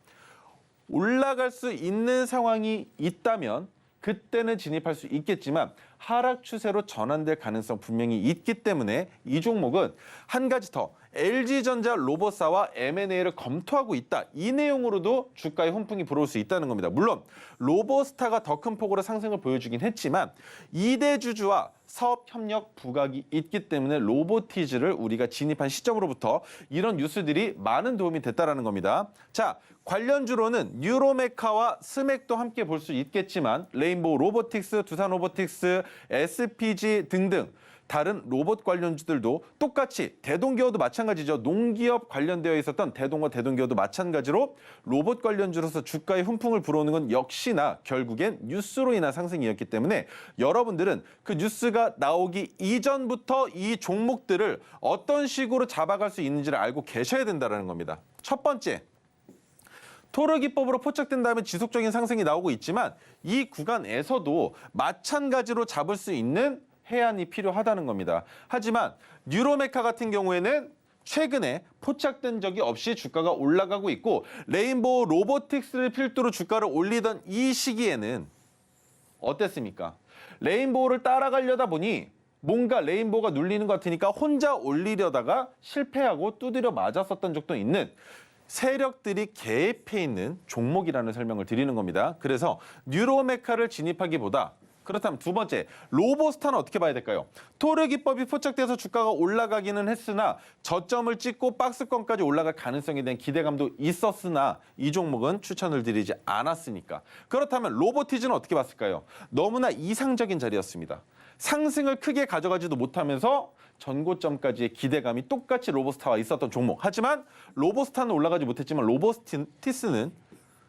올라갈 수 있는 상황이 있다면 그때는 진입할 수 있겠지만 하락 추세로 전환될 가능성 분명히 있기 때문에 이 종목은 한 가지 더 LG전자 로봇사와 M&A를 검토하고 있다. 이 내용으로도 주가에 훈풍이 불어올 수 있다는 겁니다. 물론 로보스타가 더 큰 폭으로 상승을 보여주긴 했지만 2대 주주와 사업 협력 부각이 있기 때문에 로보티즈를 우리가 진입한 시점으로부터 이런 뉴스들이 많은 도움이 됐다는 겁니다. 자, 관련주로는 뉴로메카와 스맥도 함께 볼 수 있겠지만 레인보우 로보틱스, 두산 로보틱스, SPG 등등 다른 로봇 관련주들도 똑같이 대동기어도 마찬가지죠. 농기업 관련되어 있었던 대동과 대동기어도 마찬가지로 로봇 관련주로서 주가에 훈풍을 불어오는 건 역시나 결국엔 뉴스로 인한 상승이었기 때문에 여러분들은 그 뉴스가 나오기 이전부터 이 종목들을 어떤 식으로 잡아갈 수 있는지를 알고 계셔야 된다는 겁니다. 첫 번째, 토르 기법으로 포착된다면 지속적인 상승이 나오고 있지만 이 구간에서도 마찬가지로 잡을 수 있는 해안이 필요하다는 겁니다. 하지만 뉴로메카 같은 경우에는 최근에 포착된 적이 없이 주가가 올라가고 있고 레인보우 로보틱스를 필두로 주가를 올리던 이 시기에는 어땠습니까? 레인보우를 따라가려다 보니 뭔가 레인보우가 눌리는 것 같으니까 혼자 올리려다가 실패하고 두드려 맞았었던 적도 있는 세력들이 개입해 있는 종목이라는 설명을 드리는 겁니다. 그래서 뉴로메카를 진입하기보다 그렇다면 두 번째, 로보스타는 어떻게 봐야 될까요? 토르 기법이 포착돼서 주가가 올라가기는 했으나 저점을 찍고 박스권까지 올라갈 가능성에 대한 기대감도 있었으나 이 종목은 추천을 드리지 않았으니까. 그렇다면 로보티즈는 어떻게 봤을까요? 너무나 이상적인 자리였습니다. 상승을 크게 가져가지도 못하면서 전고점까지의 기대감이 똑같이 로보스타와 있었던 종목. 하지만 로보스타는 올라가지 못했지만 로보티스는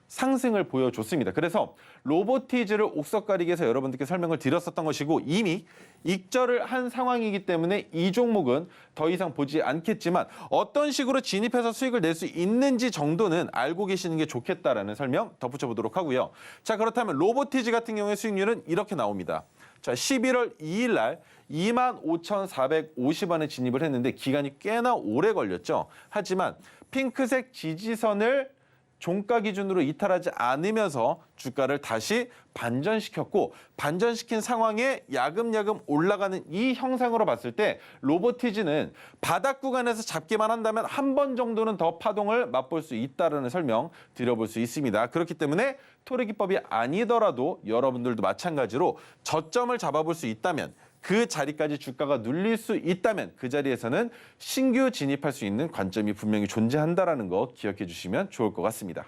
상승을 보여줬습니다. 그래서 로보티즈를 옥석가리기해서 여러분들께 설명을 드렸었던 것이고 이미 익절을 한 상황이기 때문에 이 종목은 더 이상 보지 않겠지만 어떤 식으로 진입해서 수익을 낼 수 있는지 정도는 알고 계시는 게 좋겠다라는 설명 덧붙여 보도록 하고요. 자, 그렇다면 로보티즈 같은 경우의 수익률은 이렇게 나옵니다. 자, 11월 2일 날 25,450원에 진입을 했는데 기간이 꽤나 오래 걸렸죠. 하지만 핑크색 지지선을 종가 기준으로 이탈하지 않으면서 주가를 다시 반전시켰고 반전시킨 상황에 야금야금 올라가는 이 형상으로 봤을 때 로보티즈는 바닥 구간에서 잡기만 한다면 한 번 정도는 더 파동을 맛볼 수 있다는 설명 드려볼 수 있습니다. 그렇기 때문에 토르 기법이 아니더라도 여러분들도 마찬가지로 저점을 잡아볼 수 있다면 그 자리까지 주가가 눌릴 수 있다면 그 자리에서는 신규 진입할 수 있는 관점이 분명히 존재한다는 거 기억해 주시면 좋을 것 같습니다.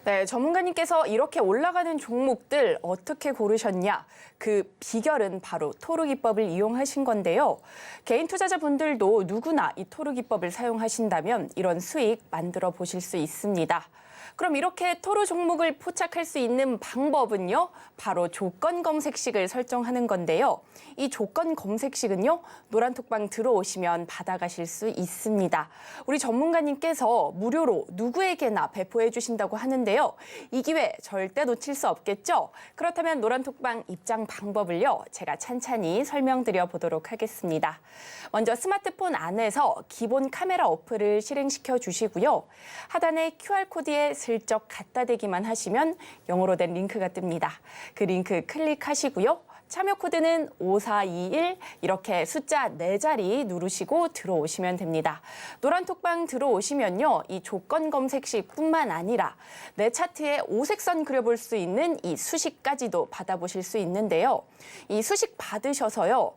네, 전문가님께서 이렇게 올라가는 종목들 어떻게 고르셨냐? 그 비결은 바로 토르 기법을 이용하신 건데요. 개인 투자자분들도 누구나 이 토르 기법을 사용하신다면 이런 수익 만들어 보실 수 있습니다. 그럼 이렇게 토르 종목을 포착할 수 있는 방법은요, 바로 조건 검색식을 설정하는 건데요. 이 조건 검색식은요, 노란톡방 들어오시면 받아가실 수 있습니다. 우리 전문가님께서 무료로 누구에게나 배포해 주신다고 하는데요. 있는데요. 이 기회 절대 놓칠 수 없겠죠? 그렇다면 노란톡방 입장 방법을요, 제가 찬찬히 설명드려 보도록 하겠습니다. 먼저 스마트폰 안에서 기본 카메라 어플을 실행시켜 주시고요. 하단에 QR코드에 슬쩍 갖다 대기만 하시면 영어로 된 링크가 뜹니다. 그 링크 클릭하시고요. 참여 코드는 5421 이렇게 숫자 4자리 누르시고 들어오시면 됩니다. 노란톡방 들어오시면요. 이 조건 검색식뿐만 아니라 내 차트에 오색선 그려볼 수 있는 이 수식까지도 받아보실 수 있는데요. 이 수식 받으셔서요.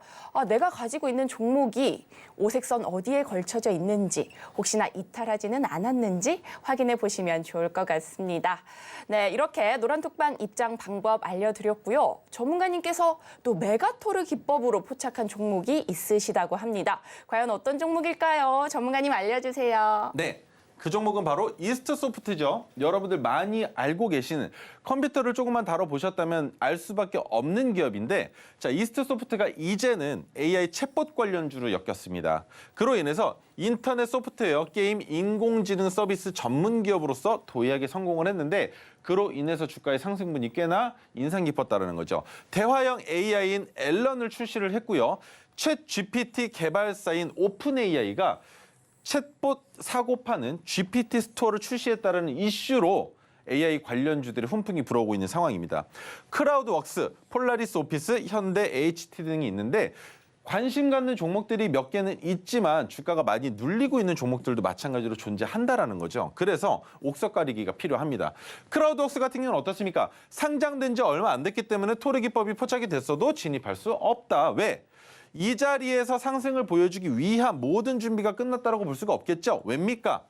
내가 가지고 있는 종목이 오색선 어디에 걸쳐져 있는지 혹시나 이탈하지는 않았는지 확인해 보시면 좋을 것 같습니다. 네, 이렇게 노란톡방 입장 방법 알려드렸고요. 전문가님께서 또 메가토르 기법으로 포착한 종목이 있으시다고 합니다. 과연 어떤 종목일까요? 전문가님 알려주세요. 네. 그 종목은 바로 이스트소프트죠. 여러분들 많이 알고 계시는, 컴퓨터를 조금만 다뤄보셨다면 알 수밖에 없는 기업인데, 자, 이스트소프트가 이제는 AI 챗봇 관련주로 엮였습니다. 그로 인해서 인터넷 소프트웨어, 게임, 인공지능 서비스 전문 기업으로서 도약에 성공을 했는데, 그로 인해서 주가의 상승분이 꽤나 인상 깊었다는 거죠. 대화형 AI인 앨런을 출시를 했고요. 챗 GPT 개발사인 오픈 AI가 챗봇 사고파는 GPT 스토어를 출시했다는 이슈로 AI 관련주들의 훈풍이 불어오고 있는 상황입니다. 크라우드웍스, 폴라리스 오피스, 현대, HT 등이 있는데 관심 갖는 종목들이 몇 개는 있지만 주가가 많이 눌리고 있는 종목들도 마찬가지로 존재한다라는 거죠. 그래서 옥석 가리기가 필요합니다. 크라우드웍스 같은 경우는 어떻습니까? 상장된 지 얼마 안 됐기 때문에 토르 기법이 포착이 됐어도 진입할 수 없다. 왜? 이 자리에서 상승을 보여주기 위한 모든 준비가 끝났다고 볼 수가 없겠죠. 왜입니까?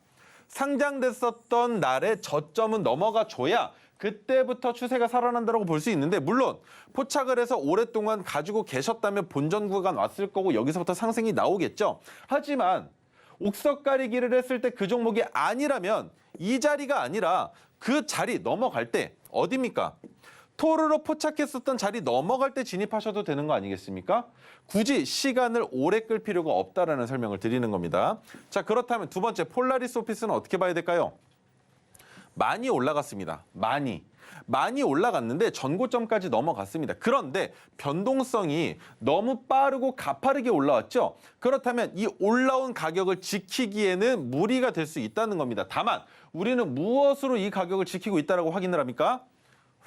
상장됐었던 날의 저점은 넘어가 줘야 그때부터 추세가 살아난다고 볼 수 있는데, 물론 포착을 해서 오랫동안 가지고 계셨다면 본전 구간 왔을 거고 여기서부터 상승이 나오겠죠. 하지만 옥석 가리기를 했을 때 그 종목이 아니라면 이 자리가 아니라 그 자리 넘어갈 때 어디입니까? 토르로 포착했었던 자리 넘어갈 때 진입하셔도 되는 거 아니겠습니까? 굳이 시간을 오래 끌 필요가 없다라는 설명을 드리는 겁니다. 자, 그렇다면 두 번째 폴라리스 오피스는 어떻게 봐야 될까요? 많이 올라갔습니다. 많이 올라갔는데 전고점까지 넘어갔습니다. 그런데 변동성이 너무 빠르고 가파르게 올라왔죠. 그렇다면 이 올라온 가격을 지키기에는 무리가 될 수 있다는 겁니다. 다만 우리는 무엇으로 이 가격을 지키고 있다고 확인을 합니까?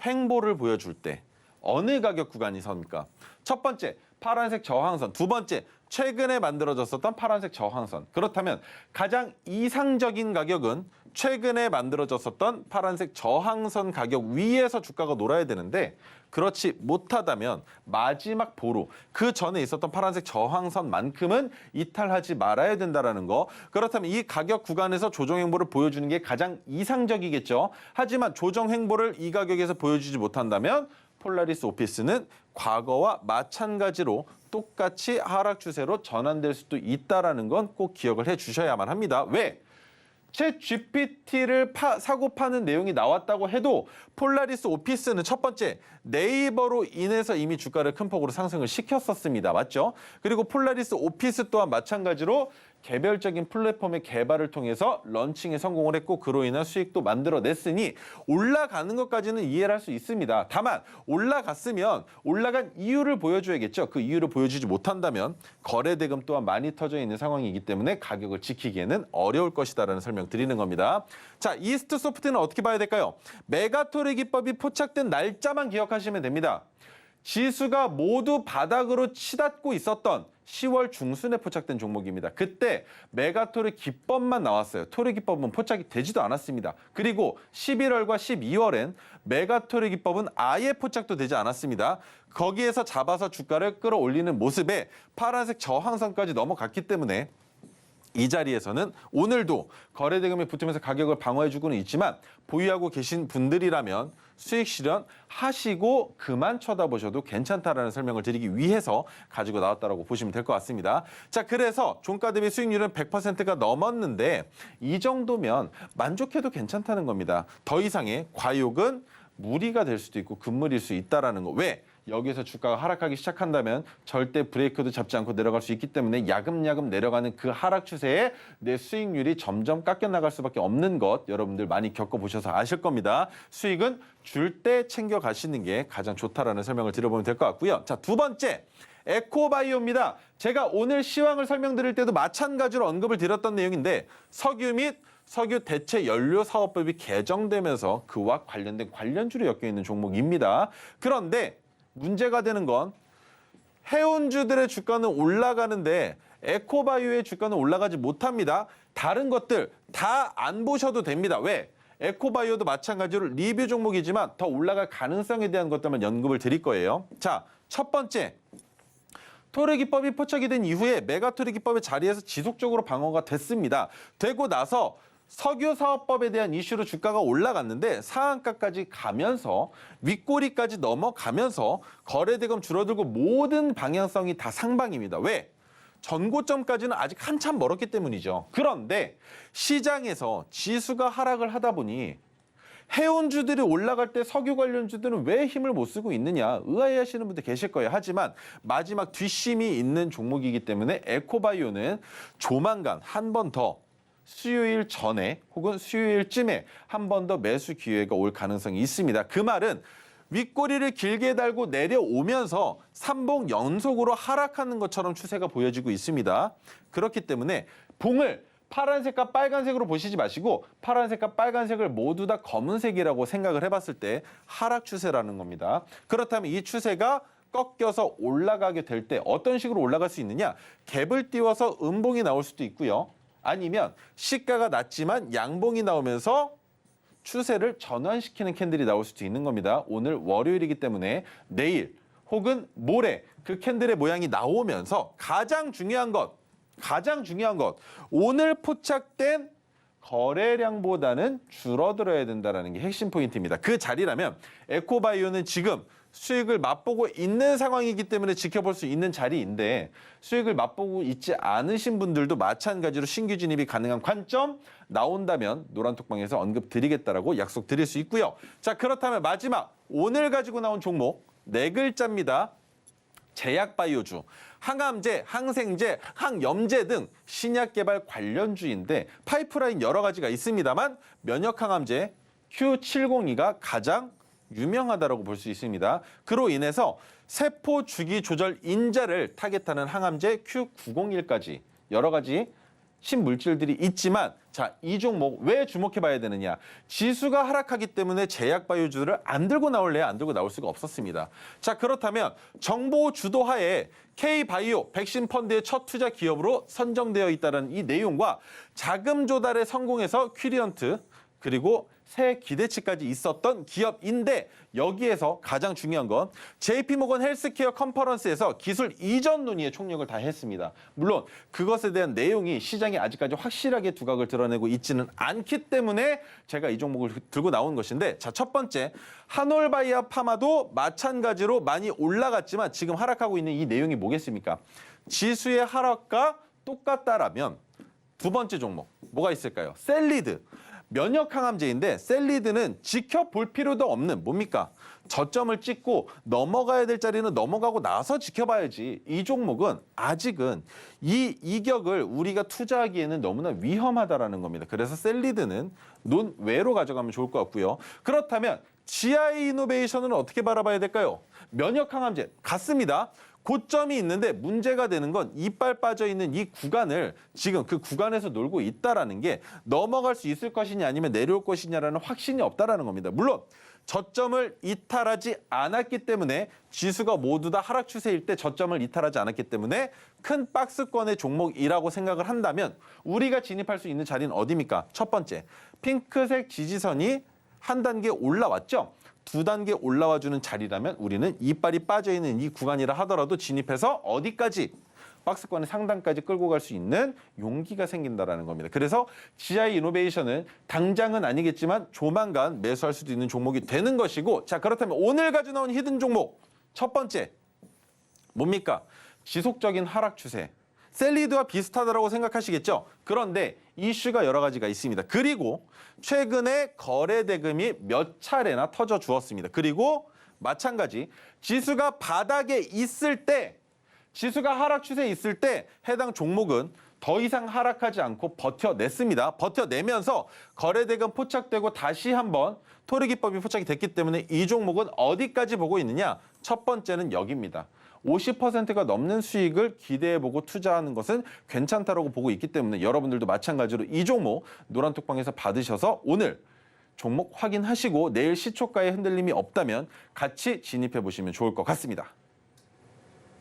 횡보를 보여줄 때 어느 가격 구간이 섭니까? 첫 번째, 파란색 저항선. 두 번째, 최근에 만들어졌었던 파란색 저항선. 그렇다면 가장 이상적인 가격은 최근에 만들어졌었던 파란색 저항선 가격 위에서 주가가 놀아야 되는데, 그렇지 못하다면 마지막 보루, 그 전에 있었던 파란색 저항선만큼은 이탈하지 말아야 된다는 거. 그렇다면 이 가격 구간에서 조정 행보를 보여주는 게 가장 이상적이겠죠. 하지만 조정 행보를 이 가격에서 보여주지 못한다면 폴라리스 오피스는 과거와 마찬가지로 똑같이 하락 추세로 전환될 수도 있다는 건 꼭 기억을 해주셔야만 합니다. 왜? 챗 GPT를 사고 파는 내용이 나왔다고 해도 폴라리스 오피스는 첫 번째, 네이버로 인해서 이미 주가를 큰 폭으로 상승을 시켰었습니다. 맞죠? 그리고 폴라리스 오피스 또한 마찬가지로 개별적인 플랫폼의 개발을 통해서 런칭에 성공을 했고 그로 인한 수익도 만들어냈으니 올라가는 것까지는 이해를 할 수 있습니다. 다만 올라갔으면 올라간 이유를 보여줘야겠죠. 그 이유를 보여주지 못한다면 거래 대금 또한 많이 터져 있는 상황이기 때문에 가격을 지키기에는 어려울 것이다라는 설명 드리는 겁니다. 자, 이스트소프트는 어떻게 봐야 될까요? 메가토르 기법이 포착된 날짜만 기억하시면 됩니다. 지수가 모두 바닥으로 치닫고 있었던 10월 중순에 포착된 종목입니다. 그때 메가토르 기법만 나왔어요. 토르 기법은 포착이 되지도 않았습니다. 그리고 11월과 12월엔 메가토르 기법은 아예 포착도 되지 않았습니다. 거기에서 잡아서 주가를 끌어올리는 모습에 파란색 저항선까지 넘어갔기 때문에 이 자리에서는 오늘도 거래 대금이 붙으면서 가격을 방어해주고는 있지만 보유하고 계신 분들이라면 수익 실현하시고 그만 쳐다보셔도 괜찮다라는 설명을 드리기 위해서 가지고 나왔다고 보시면 될 것 같습니다. 자, 그래서 종가 대비 수익률은 100%가 넘었는데 이 정도면 만족해도 괜찮다는 겁니다. 더 이상의 과욕은 무리가 될 수도 있고 금물일 수 있다는 거. 왜? 여기서 주가가 하락하기 시작한다면 절대 브레이크도 잡지 않고 내려갈 수 있기 때문에 야금야금 내려가는 그 하락 추세에 내 수익률이 점점 깎여나갈 수밖에 없는 것 여러분들 많이 겪어보셔서 아실 겁니다. 수익은 줄 때 챙겨 가시는 게 가장 좋다라는 설명을 드려보면 될 것 같고요. 자, 두 번째. 에코바이오입니다. 제가 오늘 시황을 설명드릴 때도 마찬가지로 언급을 드렸던 내용인데 석유 및 석유 대체 연료 사업법이 개정되면서 그와 관련된 관련주로 엮여 있는 종목입니다. 그런데 문제가 되는 건 해운주들의 주가는 올라가는데 에코바이오의 주가는 올라가지 못합니다. 다른 것들 다 안 보셔도 됩니다. 왜? 에코바이오도 마찬가지로 리뷰 종목이지만 더 올라갈 가능성에 대한 것들만 언급을 드릴 거예요. 자, 첫 번째. 토르기법이 포착이 된 이후에 메가토르기법의 자리에서 지속적으로 방어가 됐습니다. 되고 나서 석유사업법에 대한 이슈로 주가가 올라갔는데 상한가까지 가면서 윗꼬리까지 넘어가면서 거래대금 줄어들고 모든 방향성이 다 상방입니다. 왜? 전고점까지는 아직 한참 멀었기 때문이죠. 그런데 시장에서 지수가 하락을 하다 보니 해운주들이 올라갈 때 석유 관련주들은 왜 힘을 못 쓰고 있느냐 의아해하시는 분들 계실 거예요. 하지만 마지막 뒷심이 있는 종목이기 때문에 에코바이오는 조만간 한 번 더 수요일 전에 혹은 수요일쯤에 한 번 더 매수 기회가 올 가능성이 있습니다. 그 말은 윗꼬리를 길게 달고 내려오면서 3봉 연속으로 하락하는 것처럼 추세가 보여지고 있습니다. 그렇기 때문에 봉을 파란색과 빨간색으로 보시지 마시고 파란색과 빨간색을 모두 다 검은색이라고 생각을 해봤을 때 하락 추세라는 겁니다. 그렇다면 이 추세가 꺾여서 올라가게 될 때 어떤 식으로 올라갈 수 있느냐? 갭을 띄워서 음봉이 나올 수도 있고요. 아니면 시가가 낮지만 양봉이 나오면서 추세를 전환시키는 캔들이 나올 수도 있는 겁니다. 오늘 월요일이기 때문에 내일 혹은 모레 그 캔들의 모양이 나오면서 가장 중요한 것 오늘 포착된 거래량보다는 줄어들어야 된다는 게 핵심 포인트입니다. 그 자리라면 에코바이오는 지금 수익을 맛보고 있는 상황이기 때문에 지켜볼 수 있는 자리인데 수익을 맛보고 있지 않으신 분들도 마찬가지로 신규 진입이 가능한 관점 나온다면 노란톡방에서 언급드리겠다라고 약속드릴 수 있고요. 자, 그렇다면 마지막 오늘 가지고 나온 종목 네 글자입니다. 제약바이오주, 항암제, 항생제, 항염제 등 신약개발 관련주인데 파이프라인 여러 가지가 있습니다만 면역항암제 Q702가 가장 유명하다고 볼 수 있습니다. 그로 인해서 세포 주기 조절 인자를 타겟하는 항암제 Q901까지 여러 가지 신물질들이 있지만 자, 이 종목 왜 주목해 봐야 되느냐? 지수가 하락하기 때문에 제약바이오주를 안 들고 나올래야 안 들고 나올 수가 없었습니다. 자, 그렇다면 정보 주도하에 K바이오 백신 펀드의 첫 투자 기업으로 선정되어 있다는 이 내용과 자금 조달에 성공해서 퀴리언트 그리고 새 기대치까지 있었던 기업인데 여기에서 가장 중요한 건 JP모건 헬스케어 컨퍼런스에서 기술 이전 논의에 총력을 다했습니다. 물론 그것에 대한 내용이 시장에 아직까지 확실하게 두각을 드러내고 있지는 않기 때문에 제가 이 종목을 들고 나온 것인데 자, 첫 번째 한올바이아 파마도 마찬가지로 많이 올라갔지만 지금 하락하고 있는 이 내용이 뭐겠습니까? 지수의 하락과 똑같다라면 두 번째 종목 뭐가 있을까요? 셀리드. 면역항암제인데 셀리드는 지켜볼 필요도 없는 뭡니까? 저점을 찍고 넘어가야 될 자리는 넘어가고 나서 지켜봐야지. 이 종목은 아직은 이 이격을 우리가 투자하기에는 너무나 위험하다라는 겁니다. 그래서 셀리드는 논외로 가져가면 좋을 것 같고요. 그렇다면 GI 이노베이션은 어떻게 바라봐야 될까요? 면역항암제 같습니다. 고점이 있는데 문제가 되는 건 이빨 빠져있는 이 구간을 지금 그 구간에서 놀고 있다라는 게 넘어갈 수 있을 것이냐 아니면 내려올 것이냐라는 확신이 없다라는 겁니다. 물론 저점을 이탈하지 않았기 때문에 지수가 모두 다 하락 추세일 때 저점을 이탈하지 않았기 때문에 큰 박스권의 종목이라고 생각을 한다면 우리가 진입할 수 있는 자리는 어디입니까? 첫 번째, 핑크색 지지선이 한 단계 올라왔죠. 두 단계 올라와주는 자리라면 우리는 이빨이 빠져있는 이 구간이라 하더라도 진입해서 어디까지 박스권의 상단까지 끌고 갈 수 있는 용기가 생긴다라는 겁니다. 그래서 GI 이노베이션은 당장은 아니겠지만 조만간 매수할 수도 있는 종목이 되는 것이고 자, 그렇다면 오늘 가지고 나온 히든 종목 첫 번째 뭡니까? 지속적인 하락 추세. 셀리드와 비슷하다고 생각하시겠죠? 그런데 이슈가 여러 가지가 있습니다. 그리고 최근에 거래 대금이 몇 차례나 터져 주었습니다. 그리고 마찬가지 지수가 바닥에 있을 때, 지수가 하락 추세에 있을 때 해당 종목은 더 이상 하락하지 않고 버텨냈습니다. 버텨내면서 거래대금 포착되고 다시 한번 토르기법이 포착이 됐기 때문에 이 종목은 어디까지 보고 있느냐? 첫 번째는 여기입니다. 50%가 넘는 수익을 기대해보고 투자하는 것은 괜찮다라고 보고 있기 때문에 여러분들도 마찬가지로 이 종목 노란톡방에서 받으셔서 오늘 종목 확인하시고 내일 시초가에 흔들림이 없다면 같이 진입해 보시면 좋을 것 같습니다.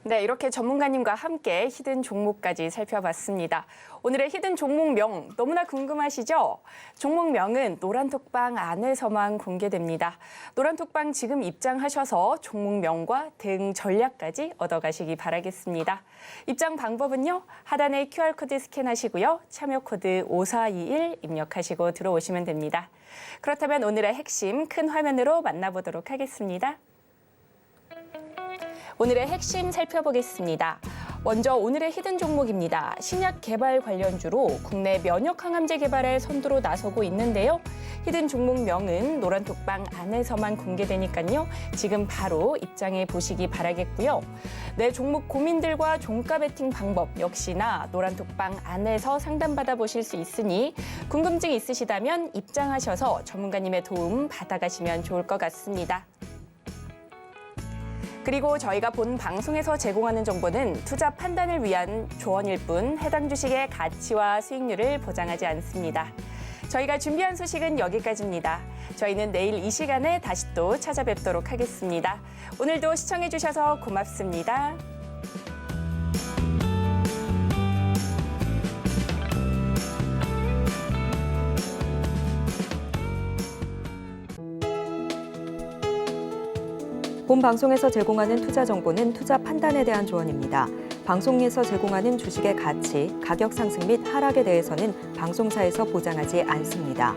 네, 이렇게 전문가님과 함께 히든 종목까지 살펴봤습니다. 오늘의 히든 종목명 너무나 궁금하시죠? 종목명은 노란톡방 안에서만 공개됩니다. 노란톡방 지금 입장하셔서 종목명과 대응 전략까지 얻어가시기 바라겠습니다. 입장 방법은요. 하단에 QR코드 스캔하시고요. 참여 코드 5421 입력하시고 들어오시면 됩니다. 그렇다면 오늘의 핵심 큰 화면으로 만나보도록 하겠습니다. 오늘의 핵심 살펴보겠습니다. 먼저 오늘의 히든 종목입니다. 신약 개발 관련주로 국내 면역 항암제 개발에 선두로 나서고 있는데요. 히든 종목명은 노란톡방 안에서만 공개되니까요. 지금 바로 입장해 보시기 바라겠고요. 내 종목 고민들과 종가 베팅 방법 역시나 노란톡방 안에서 상담받아 보실 수 있으니 궁금증 있으시다면 입장하셔서 전문가님의 도움 받아가시면 좋을 것 같습니다. 그리고 저희가 본 방송에서 제공하는 정보는 투자 판단을 위한 조언일 뿐 해당 주식의 가치와 수익률을 보장하지 않습니다. 저희가 준비한 소식은 여기까지입니다. 저희는 내일 이 시간에 다시 또 찾아뵙도록 하겠습니다. 오늘도 시청해주셔서 고맙습니다. 본 방송에서 제공하는 투자 정보는 투자 판단에 대한 조언입니다. 방송에서 제공하는 주식의 가치, 가격 상승 및 하락에 대해서는 방송사에서 보장하지 않습니다.